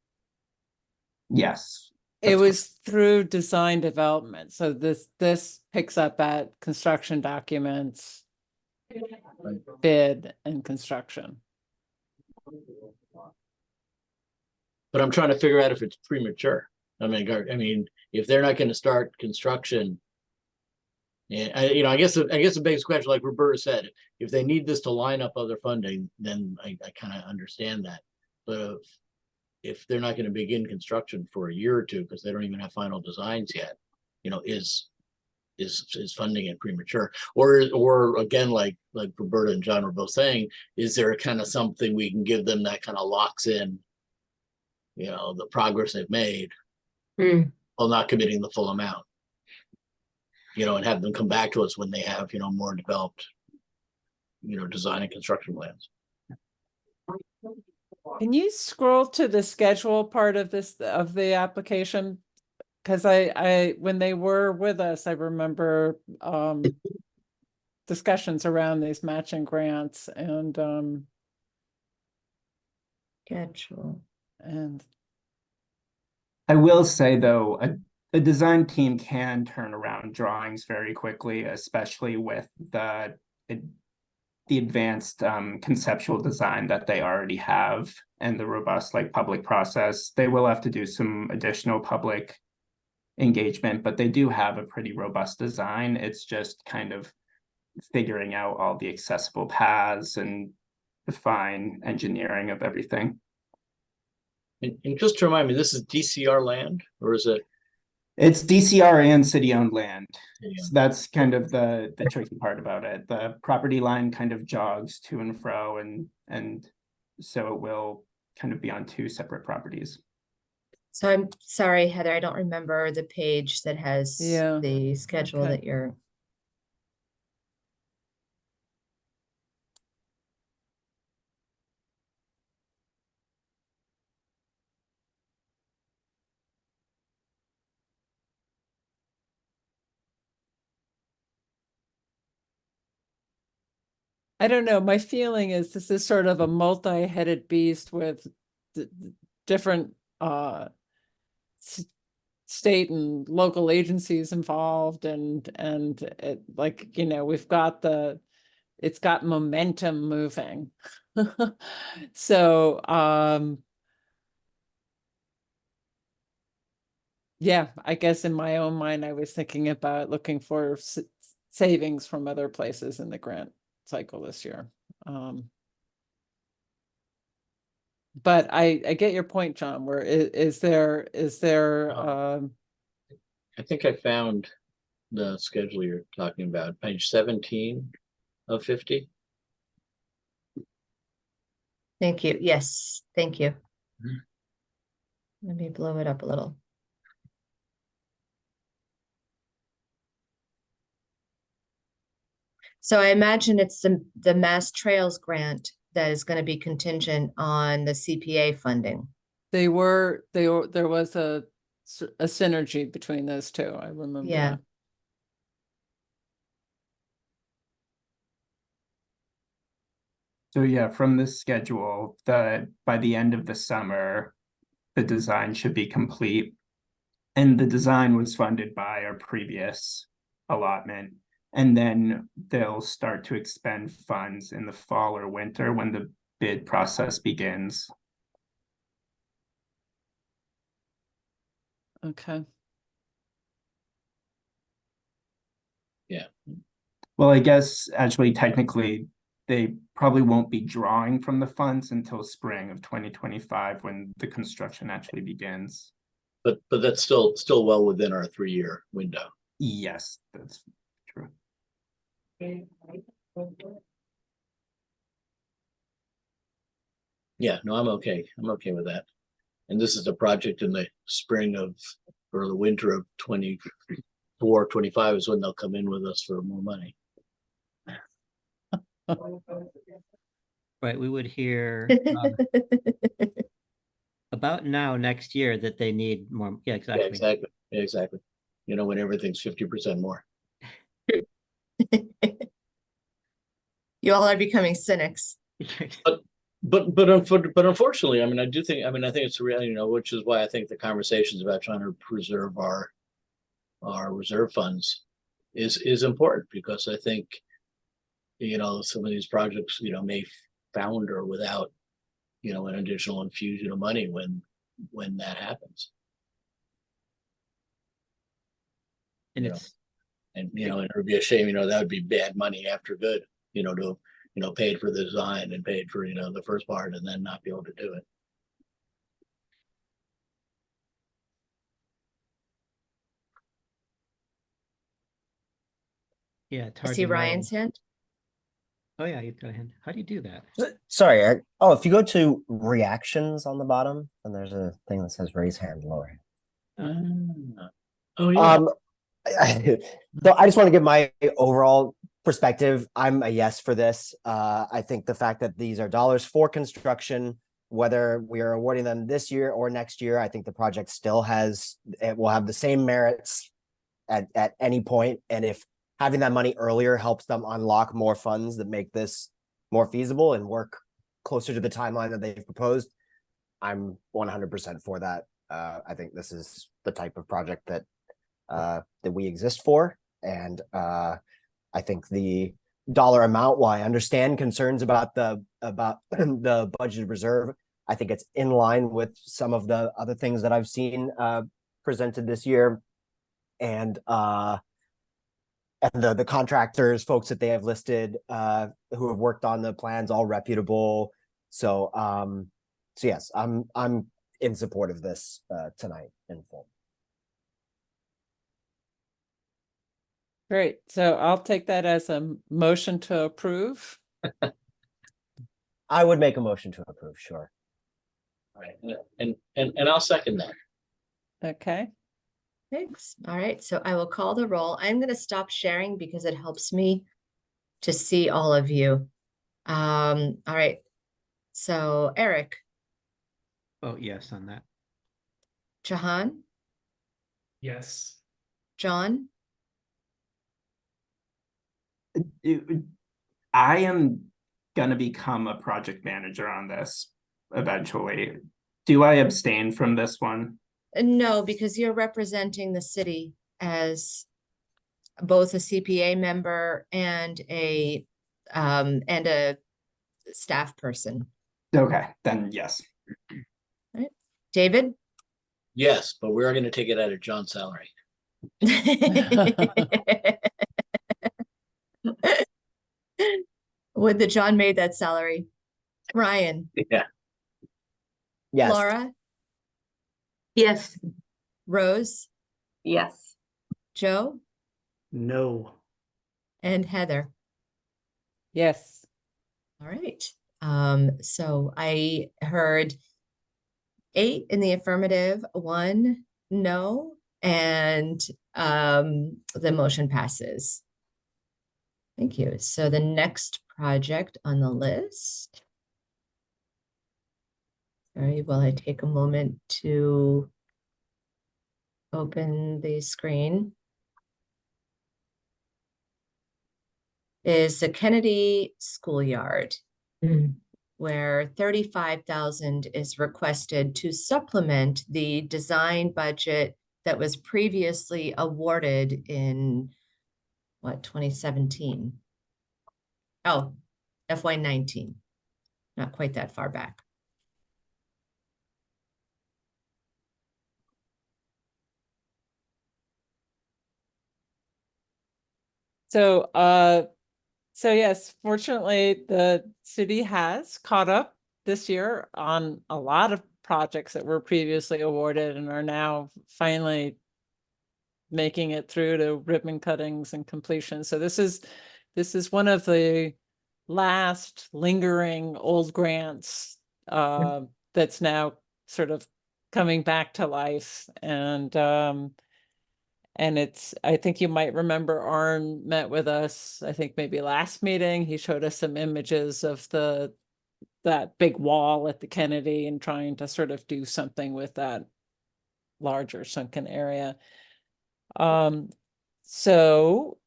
Yes. It was through design development, so this picks up at construction documents, bid and construction. But I'm trying to figure out if it's premature. I mean, if they're not gonna start construction. And I guess the biggest question, like Roberta said, if they need this to line up other funding, then I kind of understand that. But if they're not gonna begin construction for a year or two, because they don't even have final designs yet, is funding it premature? Or again, like Roberta and John were both saying, is there a kind of something we can give them that kind of locks in the progress they've made while not committing the full amount, and have them come back to us when they have, more developed, design and construction plans. Can you scroll to the schedule part of the application? Because I when they were with us, I remember discussions around these matching grants and Schedule. and I will say though, a design team can turn around drawings very quickly, especially with the advanced conceptual design that they already have and the robust public process. They will have to do some additional public engagement, but they do have a pretty robust design. It's just kind of figuring out all the accessible paths and the fine engineering of everything. And just to remind me, this is DCR land, or is it? It's DCR and city-owned land. Yeah. So that's kind of the tricky part about it. The property line kind of jogs to and fro, and so it will kind of be on two separate properties. So I'm sorry, Heather, I don't remember the page that has Yeah, the schedule okay. that you're. I don't know. My feeling is this is sort of a multi-headed beast with different state and local agencies involved, and it, we've got it's got momentum moving. So yeah, I guess in my own mind, I was thinking about looking for savings from other places in the grant cycle this year. But I get your point, John, where is there I think I found the schedule you're talking about, page 17 of 50. Thank you. Yes, thank you. Mhm. Let me blow it up a little. So I imagine it's the Mass Trails grant that is going to be contingent on the CPA funding. there was a synergy between those two. I remember Yeah. that. So yeah, from this schedule, by the end of the summer, the design should be complete. And the design was funded by our previous allotment. And then they'll start to expend funds in the fall or winter when the bid process begins. Okay. Yeah. Well, I guess actually technically they probably won't be drawing from the funds until spring of 2025 when the construction actually begins. But that's still well within our 3-year window. Yes, that's true. Yeah, no, I'm okay. I'm okay with that. And this is a project in the spring or the winter of 24, 25 is when they'll come in with us for more money. Right, we would hear about now next year that they need more. Yeah, exactly. Yeah, exactly. When everything's 50% more. You all are becoming cynics. But unfortunately, I mean, I do think, I mean, I think it's a reality, you know, which is why I think the conversations about trying to preserve our reserve funds is important, because I think, you know, some of these projects, you know, may founder without, you know, an additional infusion of money when that happens. And You know, it's, and, you know, it would be a shame, you know, that would be bad money after good, you know, to, you know, paid for the design and paid for, you know, the first part and then not be able to do it. yeah, it's I hard see to know. Ryan's hand. Oh, yeah, you've got a hand. How do you do that? Sorry, Eric. Oh, if you go to reactions on the bottom, then there's a thing that says raise hand, lower hand. Oh, yeah. So I just want to give my overall perspective. I'm a yes for this. I think the fact that these are dollars for construction, whether we are awarding them this year or next year, I think the project still it will have the same merits at any point. And if having that money earlier helps them unlock more funds that make this more feasible and work closer to the timeline that they've proposed, I'm 100% for that. I think this is the type of project that we exist for. And I think the dollar amount, while I understand concerns about the budget reserve, I think it's in line with some of the other things that I've seen presented this year. And the contractors, folks that they have listed who have worked on the plans, all reputable. So yes, I'm in support of this tonight in full. Great. So I'll take that as a motion to approve. I would make a motion to approve, sure. Right. And I'll second that. Okay. Thanks. All right, so I will call the roll. I'm going to stop sharing because it helps me to see all of you. All right. So Eric, Oh, yes, on that. Jahan, Yes. John, I am gonna become a project manager on this eventually. Do I abstain from this one? no, because you're representing the city as both a CPA member and a staff person. Okay, then yes. David? Yes, but we're going to take it out of John's salary. Would that John made that salary. Ryan, Yeah. Yes. Laura, Yes. Rose, Yes. Joe, No. and Heather. Yes. All right. So I heard 8 in the affirmative, 1 no, and the motion passes. Thank you. So the next project on the list. Sorry, while I take a moment to open the screen. Is the Kennedy Schoolyard, where 35,000 is requested to supplement the design budget that was previously awarded in what, 2017? Oh, FY19. Not quite that far back. So yes, fortunately, the city has caught up this year on a lot of projects that were previously awarded and are now finally making it through to ribbon cuttings and completion. So this is one of the last lingering old grants that's now sort of coming back to life. And it's, I think you might remember Arn met with us, I think maybe last meeting. He showed us some images of that big wall at the Kennedy and trying to sort of do something with that larger sunken area. So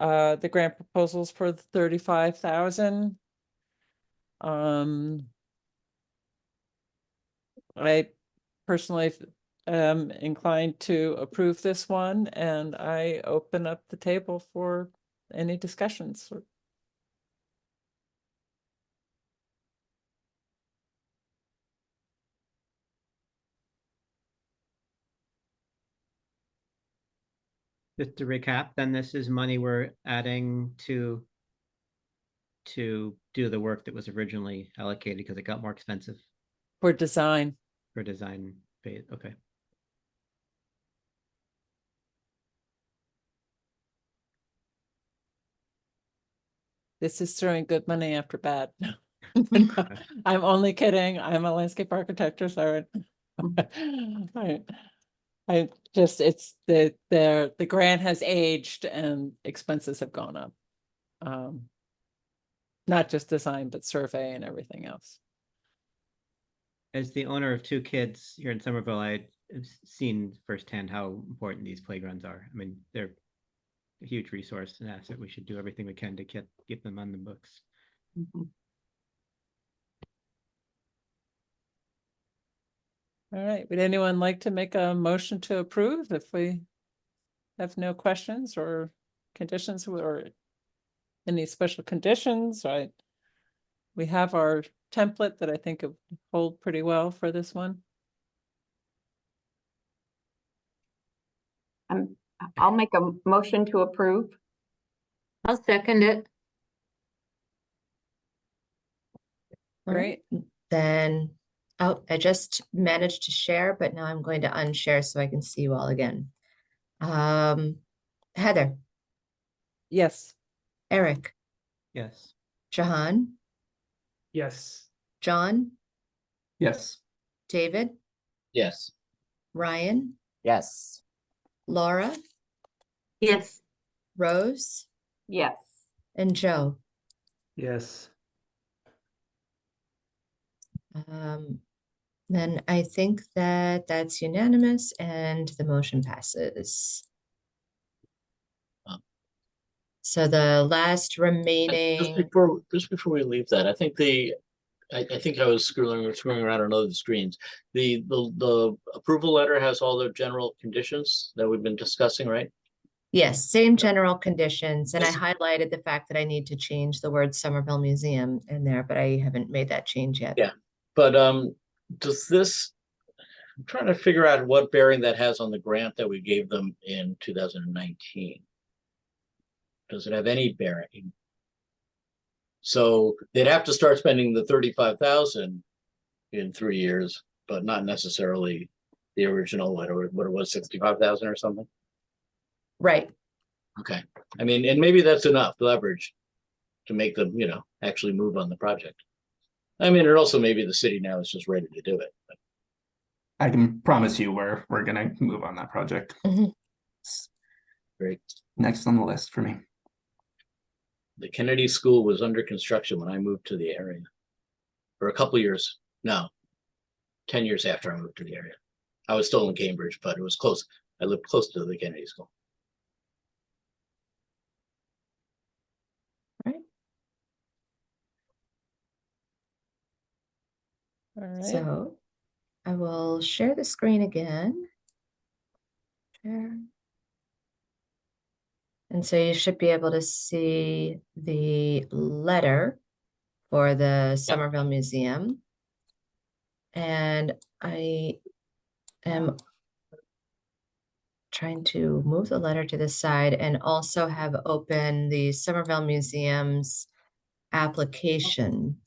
the grant proposals for the 35,000. I personally am inclined to approve this one, and I open up the table for any discussions. Just to recap, then this is money we're adding to do the work that was originally allocated because it got more expensive For design. for design phase. Okay. This is throwing good money after bad. I'm only kidding. I'm a landscape architect, sorry. I just, it's the grant has aged and expenses have gone up. Not just design, but survey and everything else. As the owner of 2 kids here in Somerville, I've seen firsthand how important these playgrounds are. I mean, they're a huge resource and asset. We should do everything we can to get them on the books. All right, would anyone like to make a motion to approve if we have no questions or conditions or any special conditions, right? We have our template that I think will hold pretty well for this one. I'll make a motion to approve. I'll second it. All right. Then, oh, I just managed to share, but now I'm going to unshare so I can see you all again. Heather, Yes. Eric, Yes. Jahan, Yes. John, Yes. David, Yes. Ryan, Yes. Laura, Yes, Rose, Yes. and Joe. Yes. Then I think that that's unanimous and the motion passes. So the last remaining, Just before we leave that, I think I think I was screwing around on other screens. The approval letter has all the general conditions that we've been discussing, right? yes, same general conditions. And I Yes. highlighted the fact that I need to change the word Somerville Museum in there, but I haven't made that change yet. Yeah. But does this, I'm trying to figure out what bearing that has on the grant that we gave them in 2019. Does it have any bearing? So they'd have to start spending the 35,000 in 3 years, but not necessarily the original, what it was, 65,000 or something. Right. Okay, I mean, and maybe that's enough leverage to make them, actually move on the project. I mean, and also maybe the city now is just ready to do it. I can promise you we're gonna move on that project. Mhm. It's Great. next on the list for me. The Kennedy School was under construction when I moved to the area. For a couple years, no, 10 years after I moved to the area. I was still in Cambridge, but it was close. I lived close to the Kennedy School. All right. So I will share the screen again. Share. And so you should be able to see the letter for the Somerville Museum. And I am trying to move the letter to the side and also have open the Somerville Museum's application.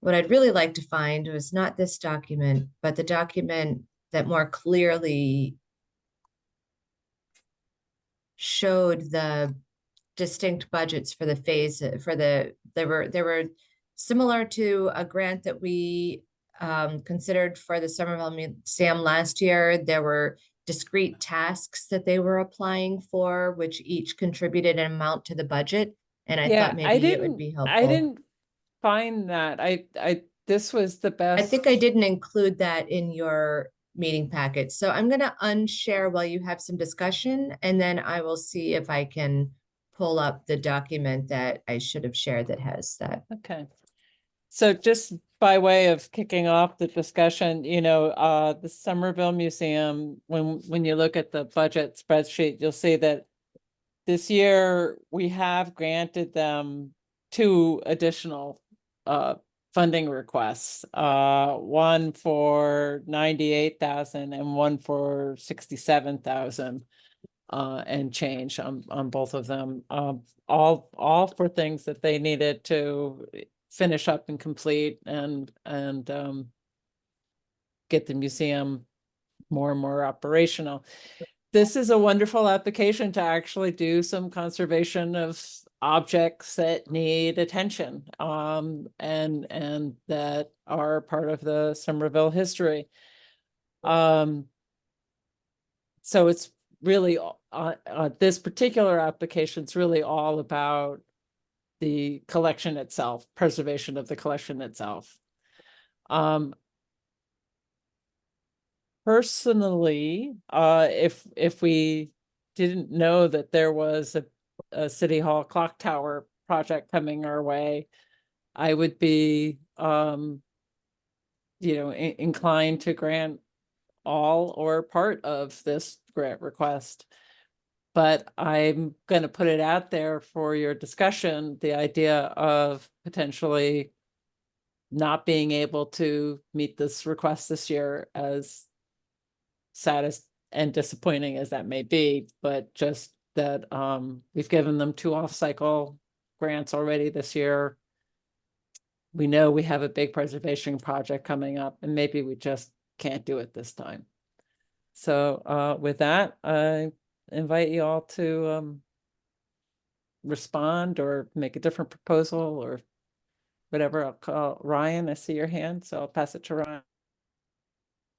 What I'd really like to find was not this document, but the document that more clearly showed the distinct budgets for the phase there were similar to a grant that we considered for the Somerville Museum last year. There were discrete tasks that they were applying for, which each contributed an amount to the budget. And I thought maybe it would be helpful. I didn't find that. This was the best. I think I didn't include that in your meeting packet. So I'm going to unshare while you have some discussion, and then I will see if I can pull up the document that I should have shared that has that. Okay. So just by way of kicking off the discussion, you know, the Somerville Museum, when you look at the budget spreadsheet, you'll see that this year we have granted them 2 additional funding requests, one for 98,000 and one for 67,000 and change on both of them. All for things that they needed to finish up and complete and get the museum more and more operational. This is a wonderful application to actually do some conservation of objects that need attention and that are part of the Somerville history. So it's really this particular application is really all about the collection itself, preservation of the collection itself. Personally, if we didn't know that there was a City Hall clock tower project coming our way, I would be, you know, inclined to grant all or part of this grant request. But I'm going to put it out there for your discussion, the idea of potentially not being able to meet this request this year, as sad as and disappointing as that may be, but just that we've given them 2 off-cycle grants already this year. We know we have a big preservation project coming up, and maybe we just can't do it this time. So with that, I invite you all to respond or make a different proposal or whatever. I'll call Ryan. I see your hand, so I'll pass it to Ryan.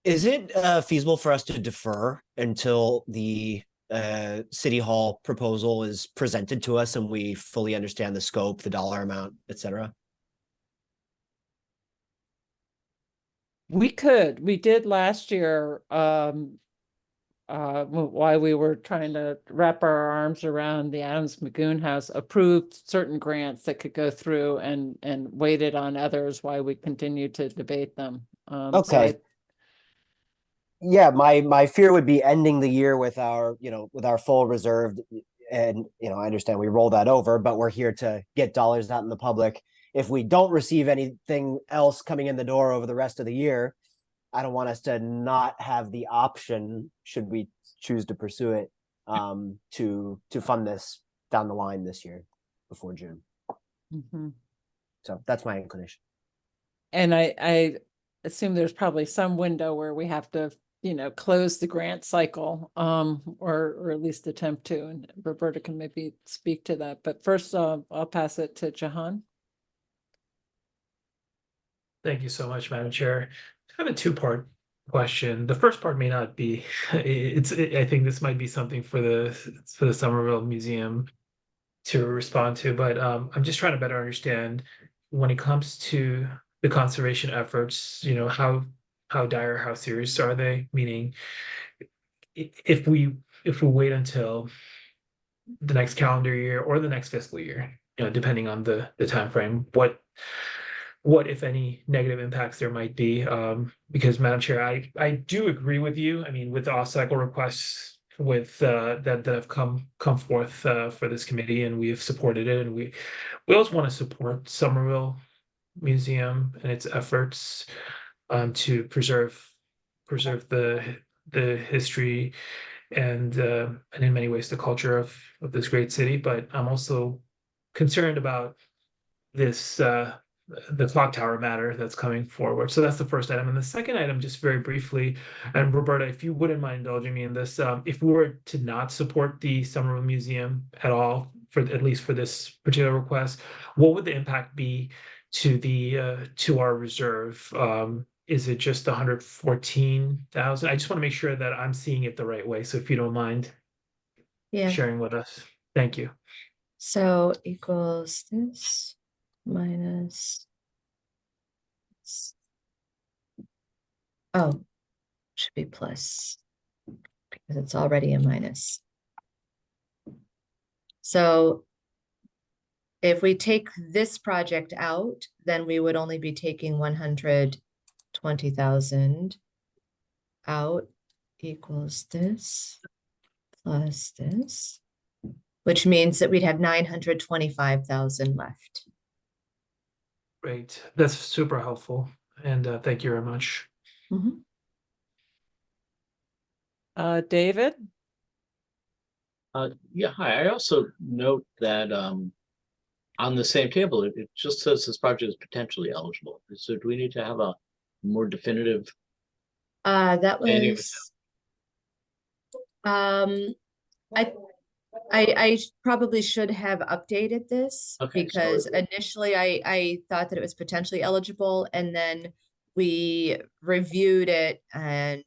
Is it feasible for us to defer until the City Hall proposal is presented to us and we fully understand the scope, the dollar amount, etc.? We could. We did last year while we were trying to wrap our arms around the Adams Magoon House, approved certain grants that could go through and waited on others while we continued to debate them. Okay. Yeah, my fear would be ending the year with our, you know, with our full reserve, and you know, I understand we roll that over, but we're here to get dollars out in the public. If we don't receive anything else coming in the door over the rest of the year, I don't want us to not have the option, should we choose to pursue it, to fund this down the line this year before June. Mm-hmm. So that's my inclination. And I assume there's probably some window where we have to, you know, close the grant cycle, or at least attempt to, and Roberta can maybe speak to that. But first, I'll pass it to Jahan. Thank you so much, Madam Chair. I have a 2-part question. The first part may not be, I think this might be something for the Somerville Museum to respond to, but I'm just trying to better understand when it comes to the conservation efforts, you know, how dire, how serious are they? Meaning, if we wait until the next calendar year or the next fiscal year, you know, depending on the time frame, what if any negative impacts there might be? Because Madam Chair, I do agree with you. I mean, with the off-cycle requests with that have come forth for this committee, and we have supported it, and we also want to support Somerville Museum and its efforts to preserve the history and in many ways the culture of this great city. But I'm also concerned about this the clock tower matter that's coming forward. So that's the first item. And the second item, just very briefly, and Roberta, if you wouldn't mind indulging me in this, if we were to not support the Somerville Museum at all, at least for this particular request, what would the impact be to our reserve? Is it just 114,000? I just want to make sure that I'm seeing it the right way. So if you don't mind sharing with us. Thank you. So equals this minus. Oh, should be plus because it's already a minus. So if we take this project out, then we would only be taking 120,000 out equals this plus this, which means that we'd have 925,000 left. Great. That's super helpful. And thank you very much. Mhm. David? Yeah, hi. I also note that on the same table, it just says this project is potentially eligible. So do we need to have a more definitive? That Any of it was, I probably should have updated this Okay, so because initially I thought that it was potentially eligible, and then we reviewed it and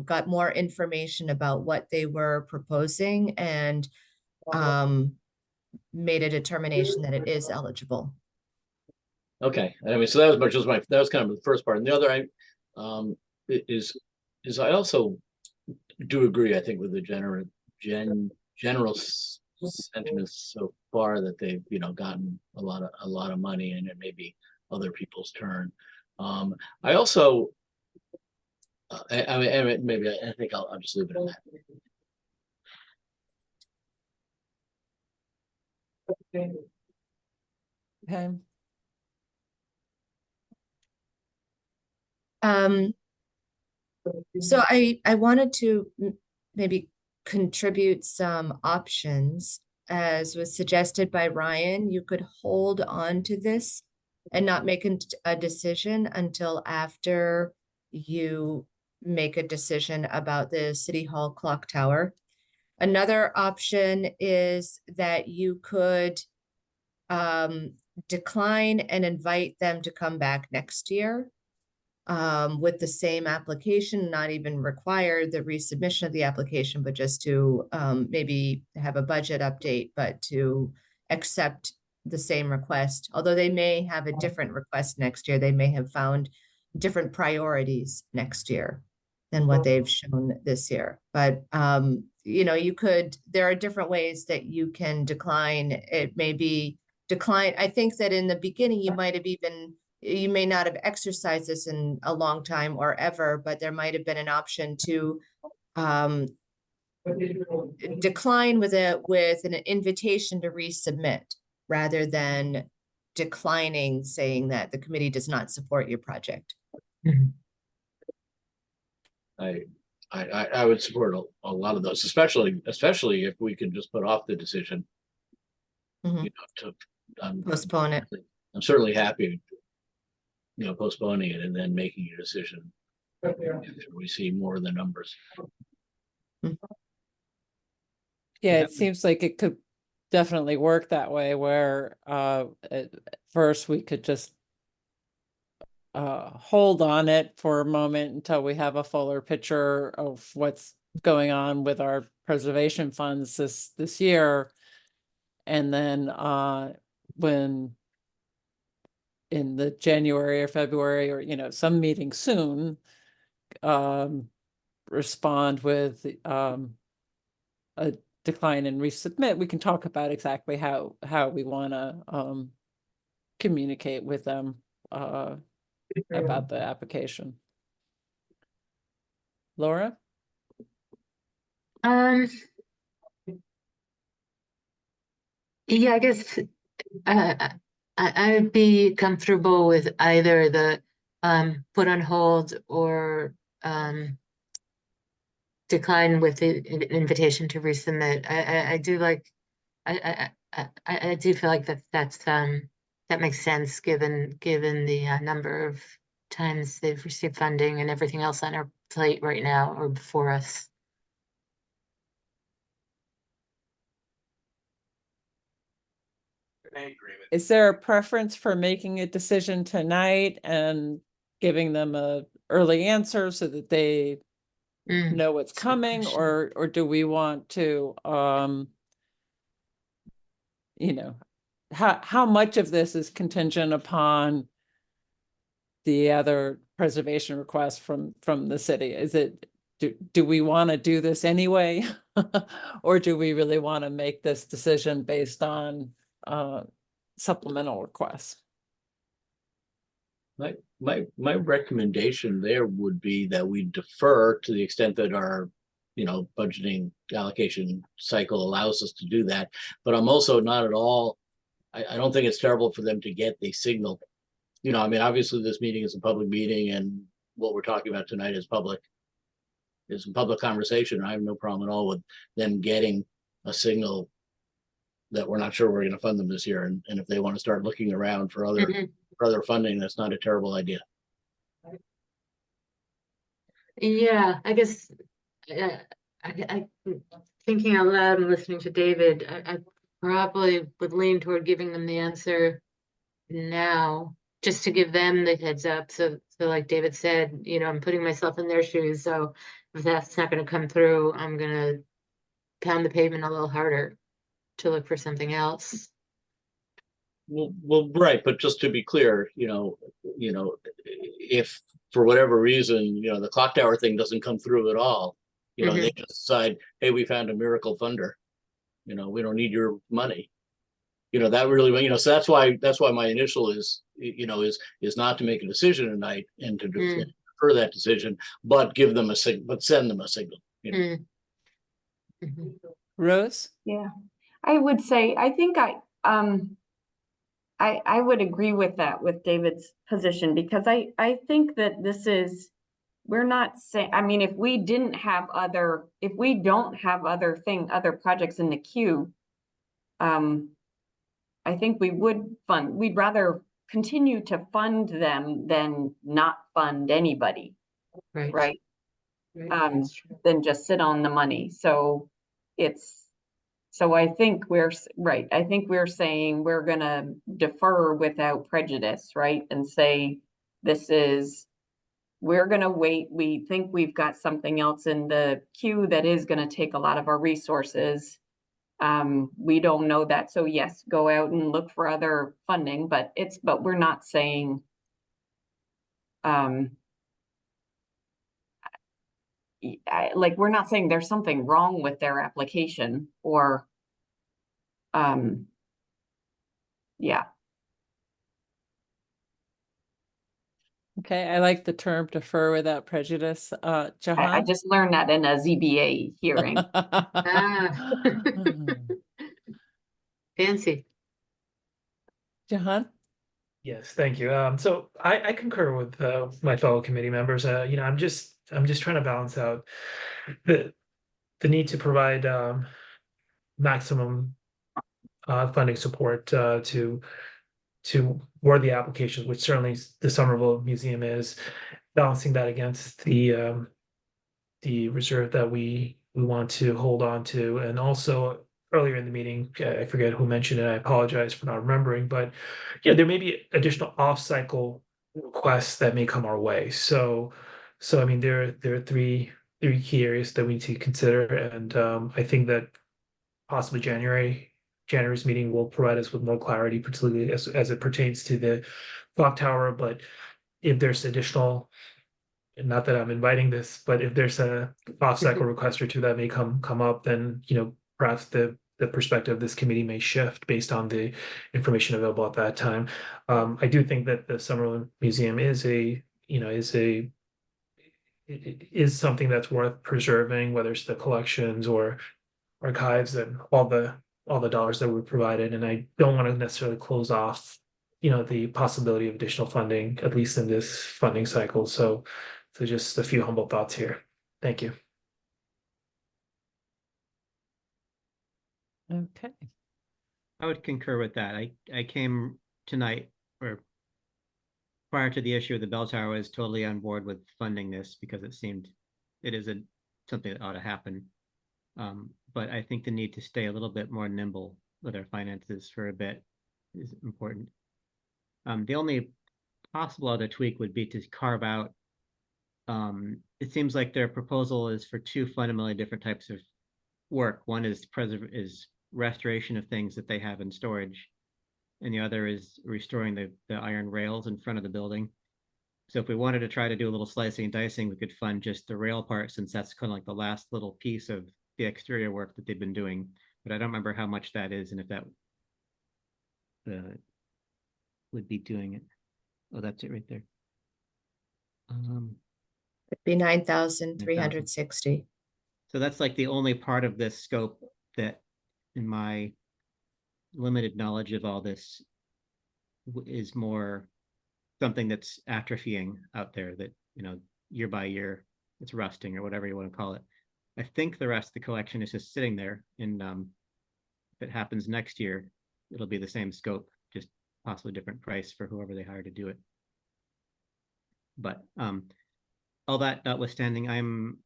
got more information about what they were proposing and made a determination that it is eligible. Okay, I mean, so that was just that was kind of the first part, and the other is I also do agree, I think, with the general sentiments so far that they've, gotten a lot of money, and it may be other people's turn. I also, I mean, maybe I think I'll just leave it at that. Okay. So I wanted to maybe contribute some options, as was suggested by Ryan. You could hold on to this and not make a decision until after you make a decision about the City Hall clock tower. Another option is that you could decline and invite them to come back next year with the same application, not even require the resubmission of the application, but just to maybe have a budget update, but to accept the same request. Although they may have a different request next year, they may have found different priorities next year than what they've shown this year. But there are different ways that you can decline. It may be decline. I think that in the beginning, you may not have exercised this in a long time or ever, but there might have been an option to decline with an invitation to resubmit, rather than declining, saying that the committee does not support your project. I would support a lot of those, especially if we can just put off the decision. Mhm. Postpone it. I'm certainly happy, postponing it and then making a decision if we see more of the numbers. Yeah, it seems like it could definitely work that way, where at first we could just hold on it for a moment until we have a fuller picture of what's going on with our preservation funds this year. And then when in the January or February, or some meeting soon, respond with a decline and resubmit, we can talk about exactly how we want to communicate with them about the application. Laura? Yeah, I guess I'd be comfortable with either the put on hold or decline with the invitation to resubmit. I do like, I do feel like that makes sense given the number of times they've received funding and everything else on our plate right now or before us. Is there a preference for making a decision tonight and giving them a early answer so that they know what's coming, or do we want to how much of this is contingent upon the other preservation requests from the city? Is it, do we want to do this anyway? Or do we really want to make this decision based on supplemental requests. My recommendation there would be that we defer to the extent that our, budgeting allocation cycle allows us to do that. But I'm also not at all, I don't think it's terrible for them to get the signal. I mean, obviously this meeting is a public meeting and what we're talking about tonight is public. It's a public conversation. I have no problem at all with them getting a signal that we're not sure we're going to fund them this year. And if they want to start looking around for other funding, that's not a terrible idea. Yeah, I guess, I thinking out loud and listening to David, I probably would lean toward giving them the answer now, just to give them the heads up. So like David said, I'm putting myself in their shoes. So if that's not going to come through, I'm going to pound the pavement a little harder to look for something else. Well, right, but just to be clear, if for whatever reason, the clock tower thing doesn't come through at all, they just decide, hey, we found a miracle funder. We don't need your money. That really, so that's why my initial is not to make a decision tonight and to defer that decision, but give them but send them a signal. Rose? Yeah, I would say, I think I would agree with that, with David's position, because I think that we're not saying, I mean, if we don't have other projects in the queue, I think we'd rather continue to fund them than not fund anybody. Right. Than just sit on the money. So I think we're right. I think we're saying we're gonna defer without prejudice, right? And say, we're gonna wait. We think we've got something else in the queue that is gonna take a lot of our resources. We don't know that. So yes, go out and look for other funding, but we're not saying, we're not saying there's something wrong with their application or, yeah. Okay, I like the term defer without prejudice. I Jahan? just learned that in a ZBA hearing. Fancy. Jahan? Yes, thank you. So I concur with my fellow committee members. I'm just trying to balance out the need to provide maximum funding support to worthy applications, which certainly the Somerville Museum is, balancing that against the reserve that we want to hold on to. And also earlier in the meeting, I forget who mentioned it, I apologize for not remembering, but yeah, there may be additional off-cycle requests that may come our way. So I mean, there are three key areas that we need to consider, and I think that possibly January's meeting will provide us with more clarity, particularly as it pertains to the clock tower. But if there's additional, and not that I'm inviting this, but if there's a off-cycle request or two that may come up, then perhaps the perspective of this committee may shift based on the information available at that time. I do think that the Somerville Museum is something that's worth preserving, whether it's the collections or archives and all the dollars that were provided. And I don't want to necessarily close off, the possibility of additional funding, at least in this funding cycle. So just a few humble thoughts here. Thank you. Okay. I would concur with that. I came tonight, or prior to the issue of the bell tower, I was totally on board with funding this because it is something that ought to happen. But I think the need to stay a little bit more nimble with our finances for a bit is important. The only possible other tweak would be to carve out, it seems like their proposal is for two fundamentally different types of work. One is restoration of things that they have in storage, and the other is restoring the iron rails in front of the building. So if we wanted to try to do a little slicing and dicing, we could fund just the rail part, since that's kind of like the last little piece of the exterior work that they've been doing. But I don't remember how much that is, and if that would be doing it. Oh, that's it right there. It'd be 9,360. So that's like the only part of this scope that, in my limited knowledge of all this, is more something that's atrophying out there that, you know, year by year, it's rusting or whatever you want to call it. I think the rest of the collection is just sitting there, and if it happens next year, it'll be the same scope, just possibly different price for whoever they hire to do it. But all that notwithstanding, I'm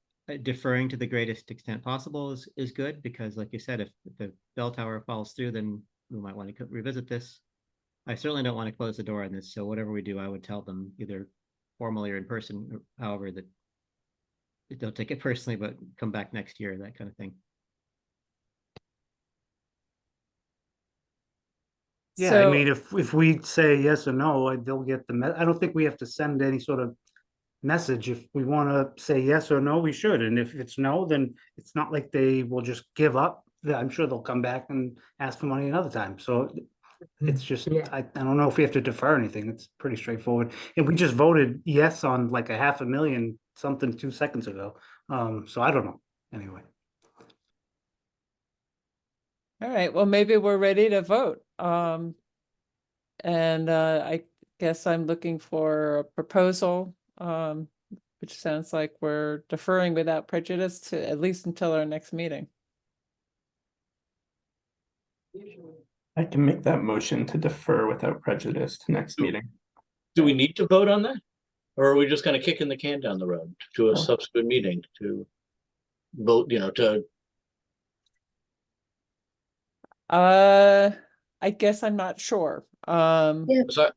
deferring to the greatest extent possible is good, because like you said, if the bell tower falls through, then we might want to revisit this. I certainly don't want to close the door on this, so whatever we do, I would tell them either formally or in person, or however, that don't take it personally, but come back next year, that kind of thing. Yeah, I So- mean, if we say yes or no, they'll get I don't think we have to send any sort of message. If we want to say yes or no, we should. And if it's no, then it's not like they will just give up. I'm sure they'll come back and ask for money another time. So it's just, Yeah. I don't know if we have to defer anything. It's pretty straightforward. And we just voted yes on like a 500,000 something 2 seconds ago. So I don't know. Anyway. All right, well, maybe we're ready to vote. And I guess I'm looking for a proposal, which sounds like we're deferring without prejudice to at least until our next meeting. I can make that motion to defer without prejudice to next meeting. Do we need to vote on that? Or are we just kind of kicking the can down the road to a subsequent meeting to vote, you know, to, I guess I'm not sure. Yeah. because I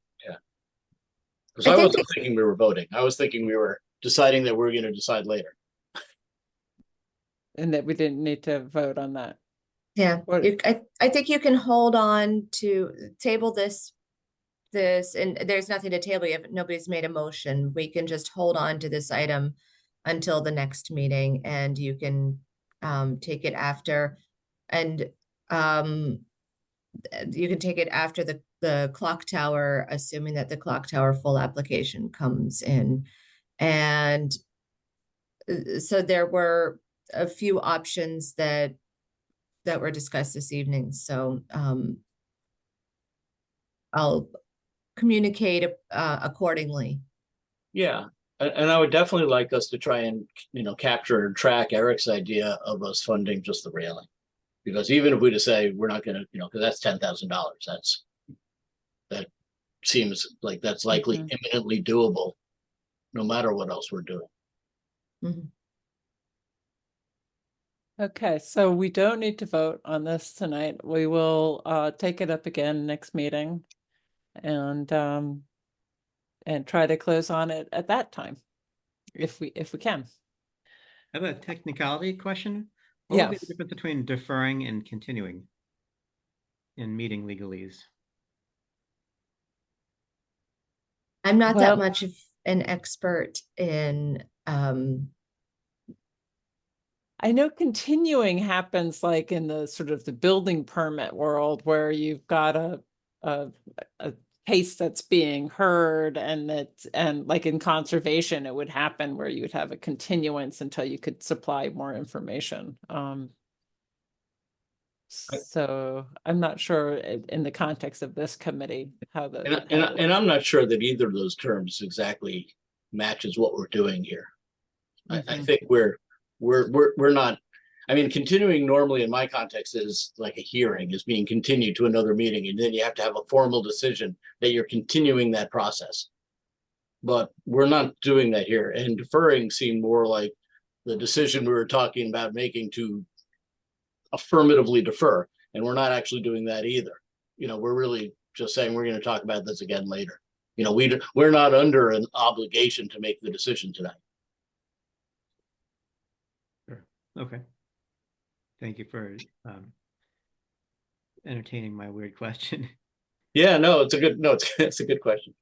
I think wasn't thinking we were voting. I was thinking we were deciding that we're going to decide later. And that we didn't need to vote on that. Yeah, What- I think you can hold on to table this, and there's nothing to table yet. Nobody's made a motion. We can just hold on to this item until the next meeting, and you can take it after, and you can take it after the clock tower, assuming that the clock tower full application comes in. And so there were a few options that were discussed this evening, so I'll communicate accordingly. Yeah, and I would definitely like us to try and, you know, capture and track Eric's idea of us funding just the railing. Because even if we just say we're not gonna, you know, because that's $10,000, that seems like that's likely Mhm. imminently doable, no matter what else we're doing. Mhm. Okay, so we don't need to vote on this tonight. We will take it up again next meeting and try to close on it at that time, if we can. I have a technicality question. What would be Yes. the difference between deferring and continuing in meeting legalese? I'm not Well- that much of an expert in I know continuing happens like in the sort of the building permit world where you've got a case that's being heard, and like in conservation, it would happen where you would have a continuance until you could supply more information. So I'm not sure in the context of this committee how the. And I'm not sure that either of those terms exactly matches what we're doing here. I Mhm. think we're not, I mean, continuing normally in my context is like a hearing is being continued to another meeting, and then you have to have a formal decision that you're continuing that process. But we're not doing that here, and deferring seemed more like the decision we were talking about making to affirmatively defer, and we're not actually doing that either. You know, we're really just saying we're going to talk about this again later. You know, we're not under an obligation to make the decision tonight. Okay. Thank you for entertaining my weird question. Yeah, no, it's a good, no, it's a good question.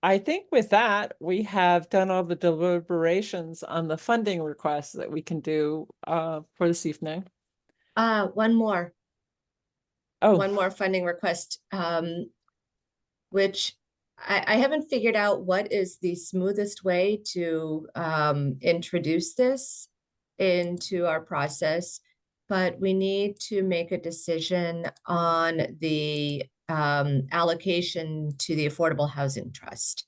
I think with that, we have done all the deliberations on the funding requests that we can do for this evening. one more. Oh, one more funding request, which I haven't figured out what is the smoothest way to introduce this into our process, but we need to make a decision on the allocation to the Affordable Housing Trust.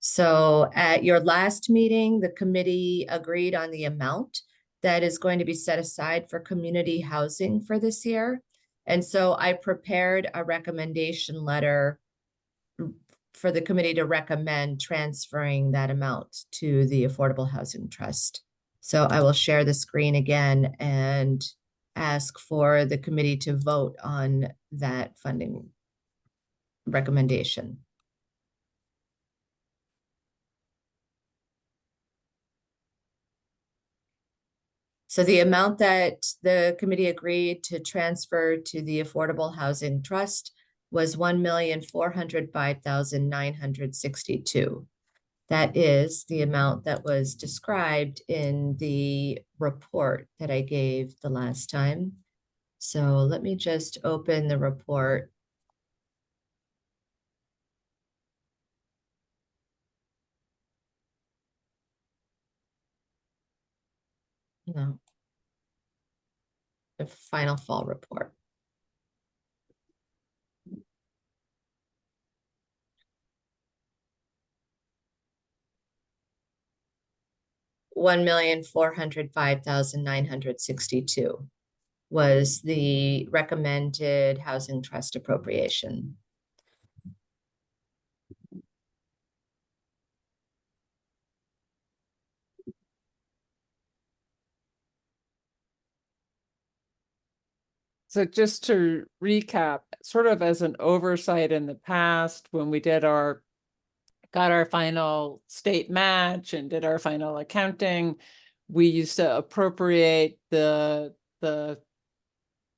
So at your last meeting, the committee agreed on the amount that is going to be set aside for community housing for this year. And so I prepared a recommendation letter for the committee to recommend transferring that amount to the Affordable Housing Trust. So I will share the screen again and ask for the committee to vote on that funding recommendation. So the amount that the committee agreed to transfer to the Affordable Housing Trust was $1,405,962. That is the amount that was described in the report that I gave the last time. So let me just open the report. No. The final fall report. $1,405,962 was the recommended housing trust appropriation. so just to recap, sort of as an oversight in the past, when we got our final state match and did our final accounting, we used to appropriate the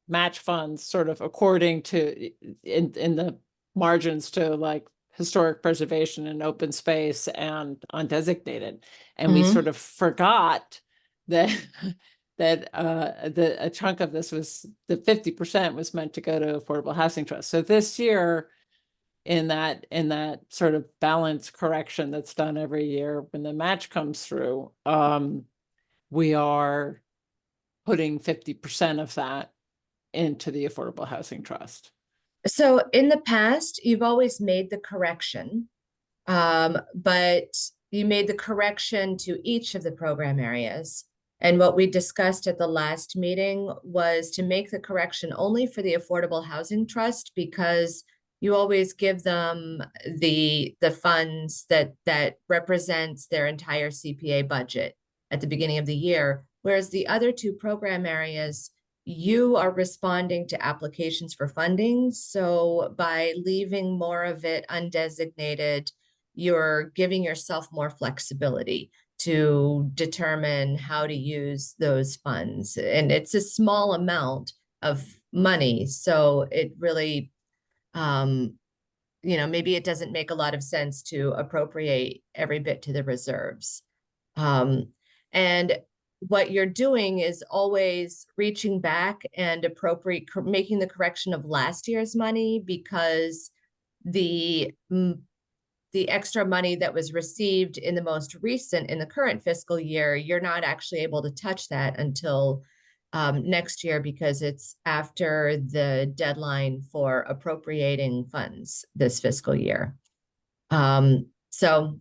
match funds sort of according to in the margins to like historic preservation and open space and undesignated. And we Mhm. sort of forgot that that a chunk of this was the 50% was meant to go to Affordable Housing Trust. So this year, in that sort of balance correction that's done every year when the match comes through, we are putting 50% of that into the Affordable Housing Trust. So in the past, you've always made the correction, but you made the correction to each of the program areas. And what we discussed at the last meeting was to make the correction only for the Affordable Housing Trust, because you always give them the funds that represents their entire CPA budget at the beginning of the year, whereas the other two program areas, you are responding to applications for funding. So by leaving more of it undesignated, you're giving yourself more flexibility to determine how to use those funds. And it's a small amount of money, so it really, maybe it doesn't make a lot of sense to appropriate every bit to the reserves. And what you're doing is always reaching back and making the correction of last year's money, because the extra money that was received in the most recent, in the current fiscal year, you're not actually able to touch that until next year, because it's after the deadline for appropriating funds this fiscal year. So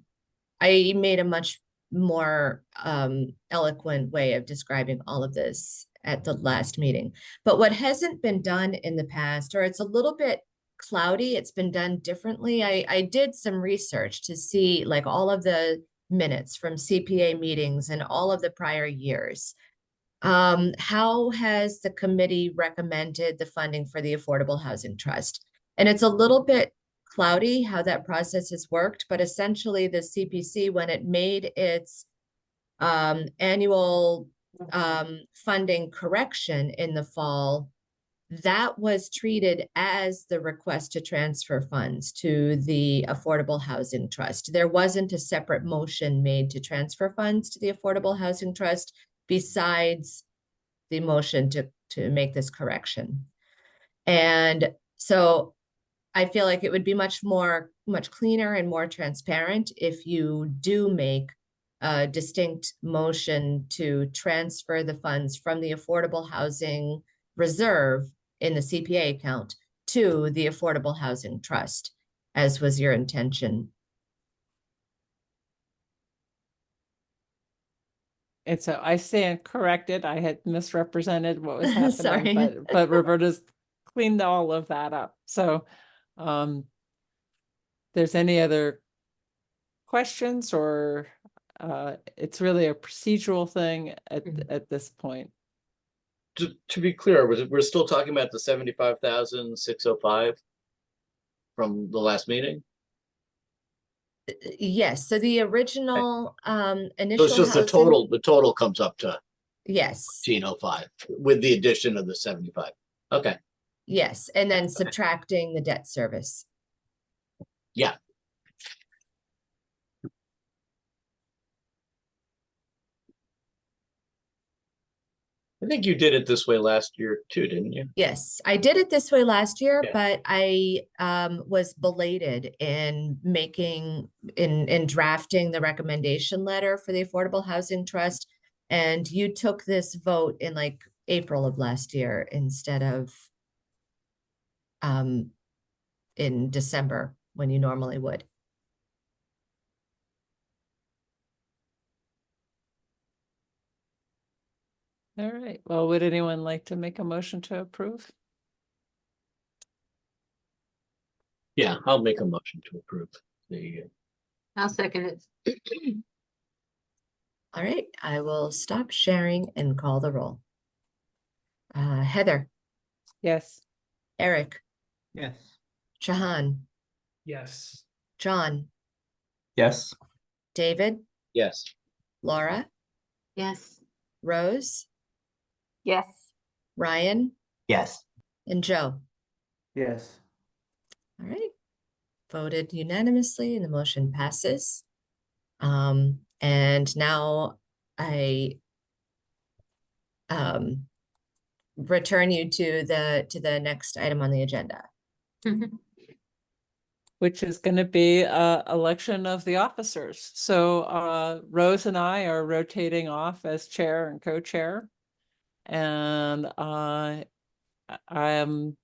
I made a much more eloquent way of describing all of this at the last meeting. But what hasn't been done in the past, or it's a little bit cloudy, it's been done differently. I did some research to see like all of the minutes from CPA meetings and all of the prior years. How has the committee recommended the funding for the Affordable Housing Trust? And it's a little bit cloudy how that process has worked, but essentially the CPC, when it made its annual funding correction in the fall, that was treated as the request to transfer funds to the Affordable Housing Trust. There wasn't a separate motion made to transfer funds to the Affordable Housing Trust besides the motion to make this correction. And so I feel like it would be much cleaner and more transparent if you do make a distinct motion to transfer the funds from the affordable housing reserve in the CPA account to the Affordable Housing Trust, as was your intention. And so I stand corrected. I had misrepresented what was happening, Sorry. but Roberta's cleaned all of that up. So, there's any other questions, or it's really a procedural thing at this point. To be clear, we're still talking about the 75,605 from the last meeting? Yes, so the original So initial it's just housing. the total comes up to Yes, 1405 with the addition of the 75. Okay, yes, and then subtracting the debt service. yeah. I think you did it this way last year too, didn't you? Yes, I did it this way last year, Yeah. but I was belated in in drafting the recommendation letter for the Affordable Housing Trust. And you took this vote in like April of last year instead of in December when you normally would. All right. Well, would anyone like to make a motion to approve? Yeah, I'll make a motion to approve the, I'll second it. All right, I will stop sharing and call the roll. Heather, Yes. Eric, Yes. Jahan, Yes. John, Yes. David, yes. Laura, Yes. Rose, Yes. Ryan, Yes. and Joe. Yes. All right. Voted unanimously and the motion passes. And now I return you to the next item on the agenda. Which is going to be election of the officers. So Rose and I are rotating off as chair and co-chair. And I am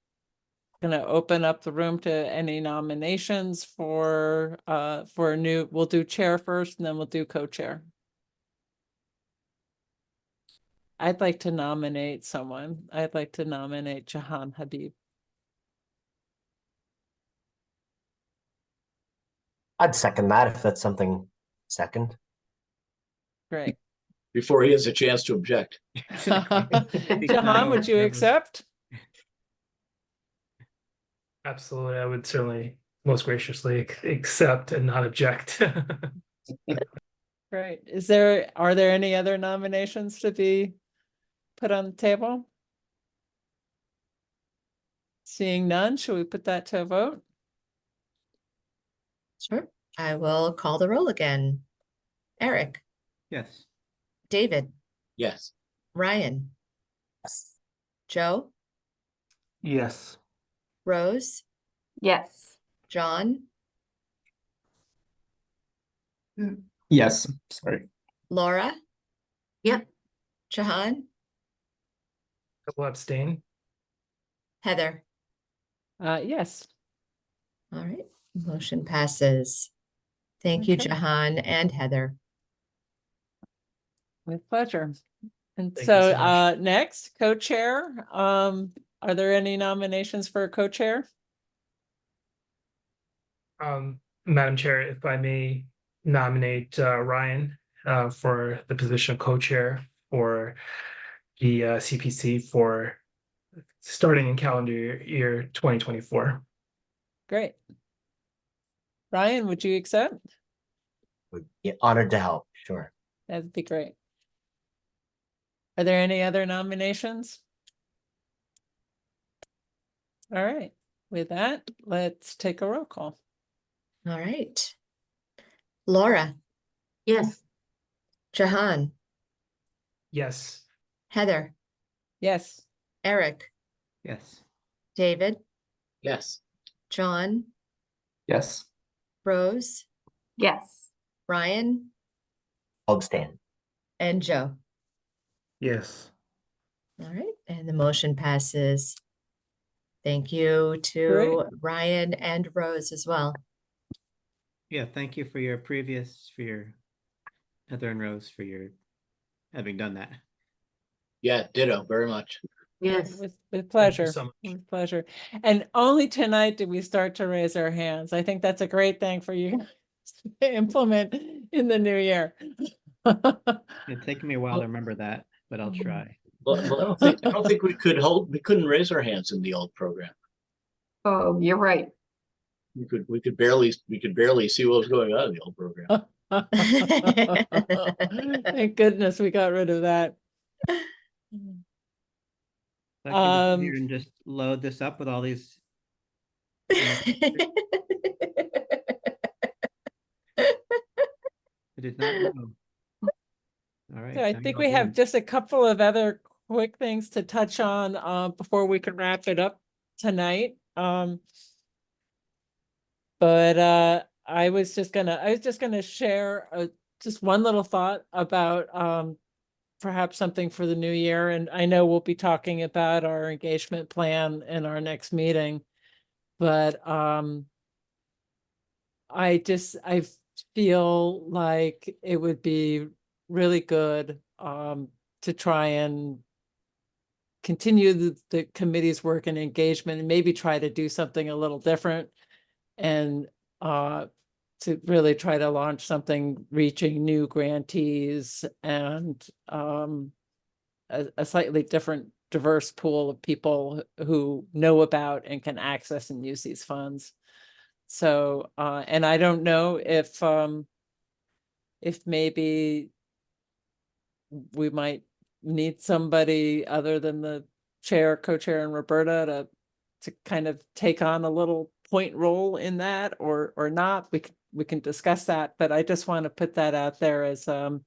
going to open up the room to any nominations for a new, we'll do chair first and then we'll do co-chair. I'd like to nominate someone. I'd like to nominate Jahan Habib. I'd second that if that's something second. Great. Before he has a chance to object. Jahan, would you accept? Absolutely. I would certainly most graciously accept and not object. Great. Are there any other nominations to be put on the table? Seeing none, should we put that to a vote? Sure. I will call the roll again. Eric, Yes. David, Yes. Ryan, Joe, Yes. Rose, Yes. John, Yes. Sorry. Laura, Yep. Jahan, I will abstain. Heather. Yes. All right, motion passes. Thank you, Okay. Jahan and Heather. With pleasure. And Thank you so so much. next, co-chair. Are there any nominations for a co-chair? Madam Chair, if I may nominate Ryan for the position of co-chair for the CPC for starting in calendar year 2024. Great. Ryan, would you accept? Would be honored to help, sure. That'd be great. Are there any other nominations? All right, with that, let's take a roll call. All right. Laura, Yes. Jahan, Yes. Heather, Yes. Eric, Yes. David, Yes. John, Yes. Rose, Yes. Ryan, I'll abstain. and Joe. Yes. All right, and the motion passes. Thank you to Ryan and Rose as well. Yeah, thank you for your Heather and Rose for your having done that. Yeah, ditto, very much. Yes. With pleasure, so much. with pleasure. And only tonight did we start to raise our hands. I think that's a great thing for you to implement in the new year. It's taken me a while to remember that, but I'll try. Well, I don't think we couldn't raise our hands in the old program. Oh, you're right. We could barely see what was going on in the old program. Thank goodness we got rid of that. So I can sit here and just load this up with all these. I did not know. All right. So I now think you'll we have do. just a couple of other quick things to touch on before we can wrap it up tonight. But I was just gonna share just one little thought about perhaps something for the new year. And I know we'll be talking about our engagement plan in our next meeting, but I feel like it would be really good to try and continue the committee's work and engagement and maybe try to do something a little different and to really try to launch something reaching new grantees and a slightly different diverse pool of people who know about and can access and use these funds. So and I don't know if maybe we might need somebody other than the chair, co-chair, and Roberta to kind of take on a little point role in that or not. We can discuss that, but I just want to put that out there as I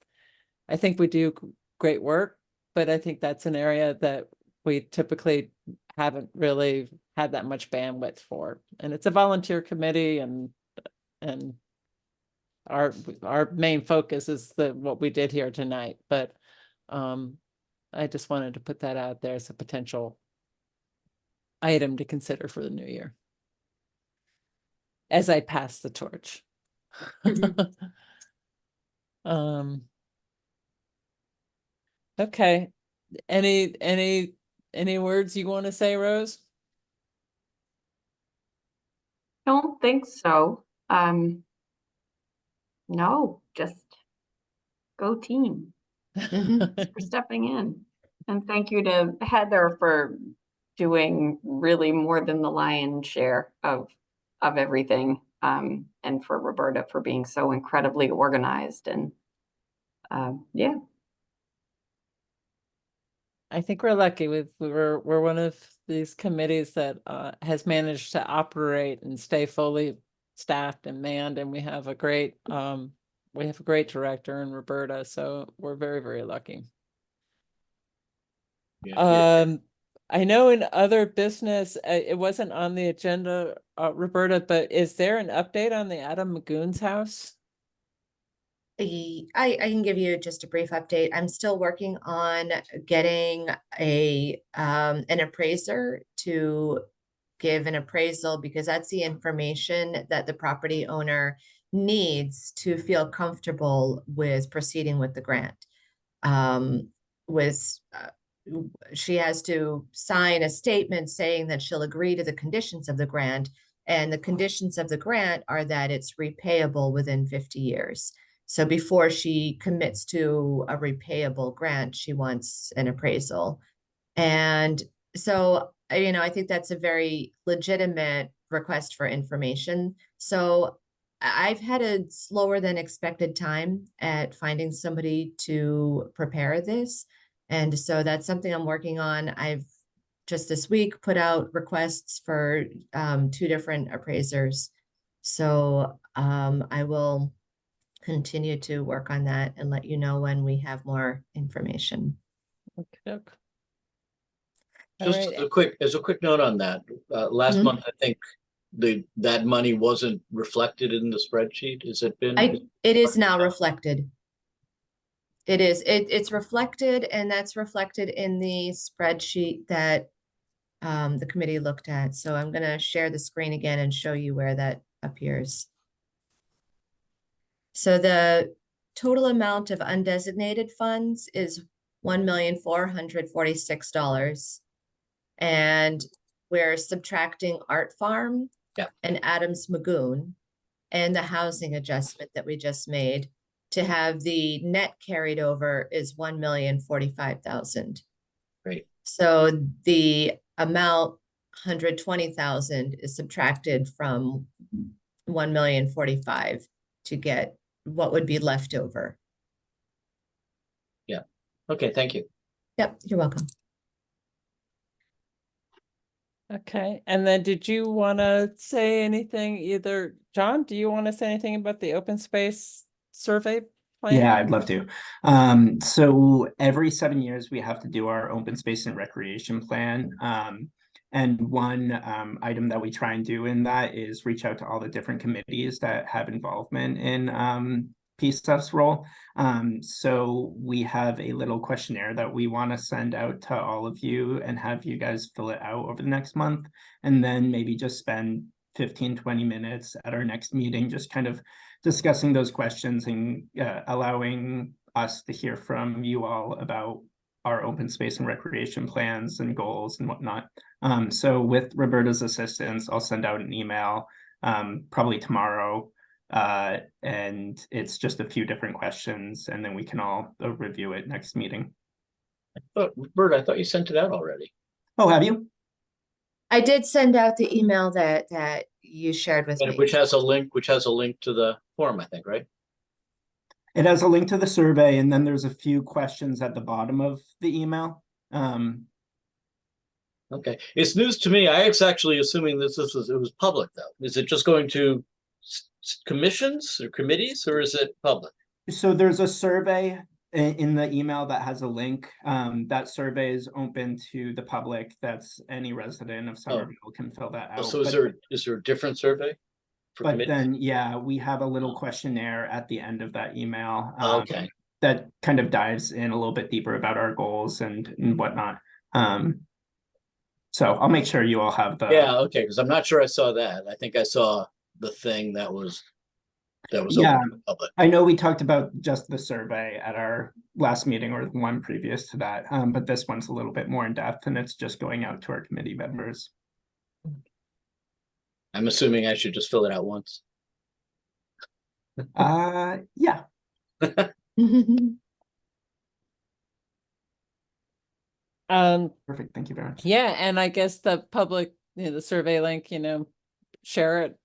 think we do great work, but I think that's an area that we typically haven't really had that much bandwidth for. And it's a volunteer committee and our main focus is what we did here tonight, but I just wanted to put that out there as a potential item to consider for the new year as I pass the torch. Okay. Any words you want to say, Rose? Don't think so. No, just go team. Thanks for stepping in. And thank you to Heather for doing really more than the lion's share of everything. And for Roberta for being so incredibly organized and yeah. I think we're lucky. We're one of these committees that has managed to operate and stay fully staffed and manned, and we have a great director in Roberta, so we're very, very lucky. Yeah. I know in other business, it wasn't on the agenda, Roberta, but is there an update on the Adam Magoon's house? I can give you just a brief update. I'm still working on getting an appraiser to give an appraisal because that's the information that the property owner needs to feel comfortable with proceeding with the grant. She has to sign a statement saying that she'll agree to the conditions of the grant, and the conditions of the grant are that it's repayable within 50 years. So before she commits to a repayable grant, she wants an appraisal. And so, I think that's a very legitimate request for information. So I've had a slower than expected time at finding somebody to prepare this. And so that's something I'm working on. I've just this week put out requests for 2 different appraisers. So I will continue to work on that and let you know when we have more information. Okay. All Just right. as a quick note on that, last Mhm. month, I think that money wasn't reflected in the spreadsheet. Has it been? It is now reflected. It's reflected, and that's reflected in the spreadsheet that the committee looked at. So I'm gonna share the screen again and show you where that appears. So the total amount of undesignated funds is $1,446,000. And we're subtracting Art Farm Yeah. and Adams Magoon and the housing adjustment that we just made to have the net carried over is 1,045,000. Great. So the amount 120,000 is subtracted from 1,045,000 to get what would be left over. Okay, thank you. Yep, you're welcome. Okay, and then did you want to say anything, either, John, do you want to say anything about the open space survey plan? Yeah, I'd love to. So every 7 years, we have to do our open space and recreation plan. And one item that we try and do in that is reach out to all the different committees that have involvement in PSUF's role. So we have a little questionnaire that we want to send out to all of you and have you guys fill it out over the next month. And then maybe just spend 15-20 minutes at our next meeting, just kind of discussing those questions and allowing us to hear from you all about our open space and recreation plans and goals and whatnot. So with Roberta's assistance, I'll send out an email probably tomorrow. And it's just a few different questions, and then we can all review it next meeting. Roberta, I thought you sent it out already. Oh, have you? I did send out the email that you shared with me. Which has a link to the form, I think, right? It has a link to the survey, and then there's a few questions at the bottom of the email. Okay, it's news to me. I was actually assuming it was public, though. Is it just going to commissions or committees, or is it public? So there's a survey in the email that has a link. That survey is open to the public. That's any resident of Somerville can fill that out. So is there a different survey? But then, yeah, we have a little questionnaire at the end of that email. Okay. That kind of dives in a little bit deeper about our goals and whatnot. So I'll make sure you all have the. Yeah, okay, because I'm not sure I saw that. I think I saw the thing that was open Yeah, to the public. I know we talked about just the survey at our last meeting or the one previous to that, but this one's a little bit more in depth, and it's just going out to our committee members. I'm assuming I should just fill it out once. Yeah. Perfect. Thank you very much. Yeah, and I guess the public, the survey link, share it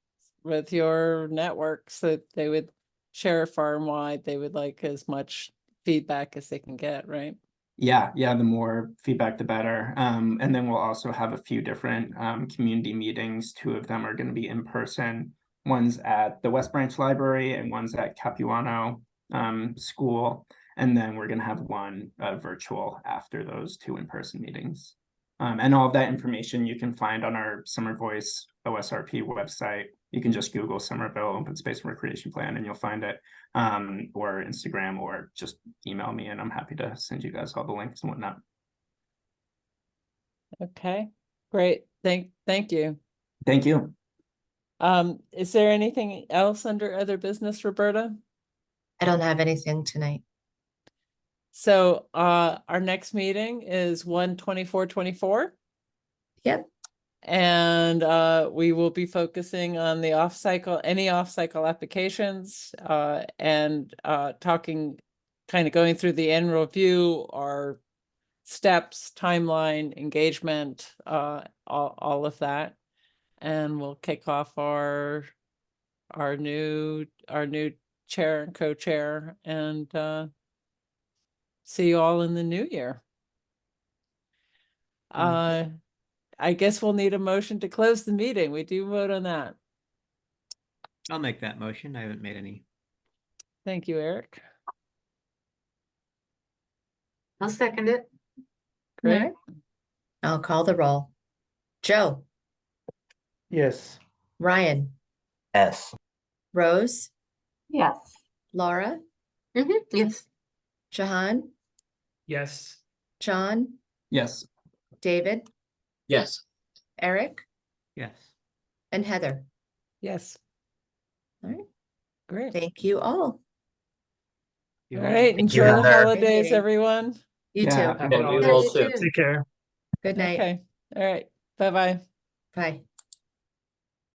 with your network so that they would share farm wide. They would like as much feedback as they can get, right? Yeah, the more feedback, the better. And then we'll also have a few different community meetings. 2 of them are going to be in person. One's at the West Branch Library and one's at Capuano School. And then we're going to have one virtual after those 2 in-person meetings. And all of that information you can find on our Summer Voice OSRP website. You can just Google Somerville Open Space and Recreation Plan and you'll find it, or Instagram, or just email me and I'm happy to send you guys all the links and whatnot. Okay, great. Thank you. Thank you. Is there anything else under other business, Roberta? I don't have anything tonight. So our next meeting is 1/24/24. Yep. And we will be focusing on the any off-cycle applications, and talking, kind of going through the annual review, our steps, timeline, engagement, all of that. And we'll kick off our new chair and co-chair, and see you all in the new year. I guess we'll need a motion to close the meeting. We do vote on that. I'll make that motion. I haven't made any. Thank you, Eric. I'll second it. Great. Alright. I'll call the roll. Joe, Yes. Ryan, Yes. Rose, Yes. Laura, Yes. Jahan, Yes. John, Yes. David, Yes. Eric, Yes. and Heather. Yes, All right, great. thank you all. All right, you, enjoy the Heather. Great holidays, meeting. everyone. You Yeah, too. happy Yeah, you holidays. all you too. too. Take care. Good night. Okay, all right, bye-bye. Bye.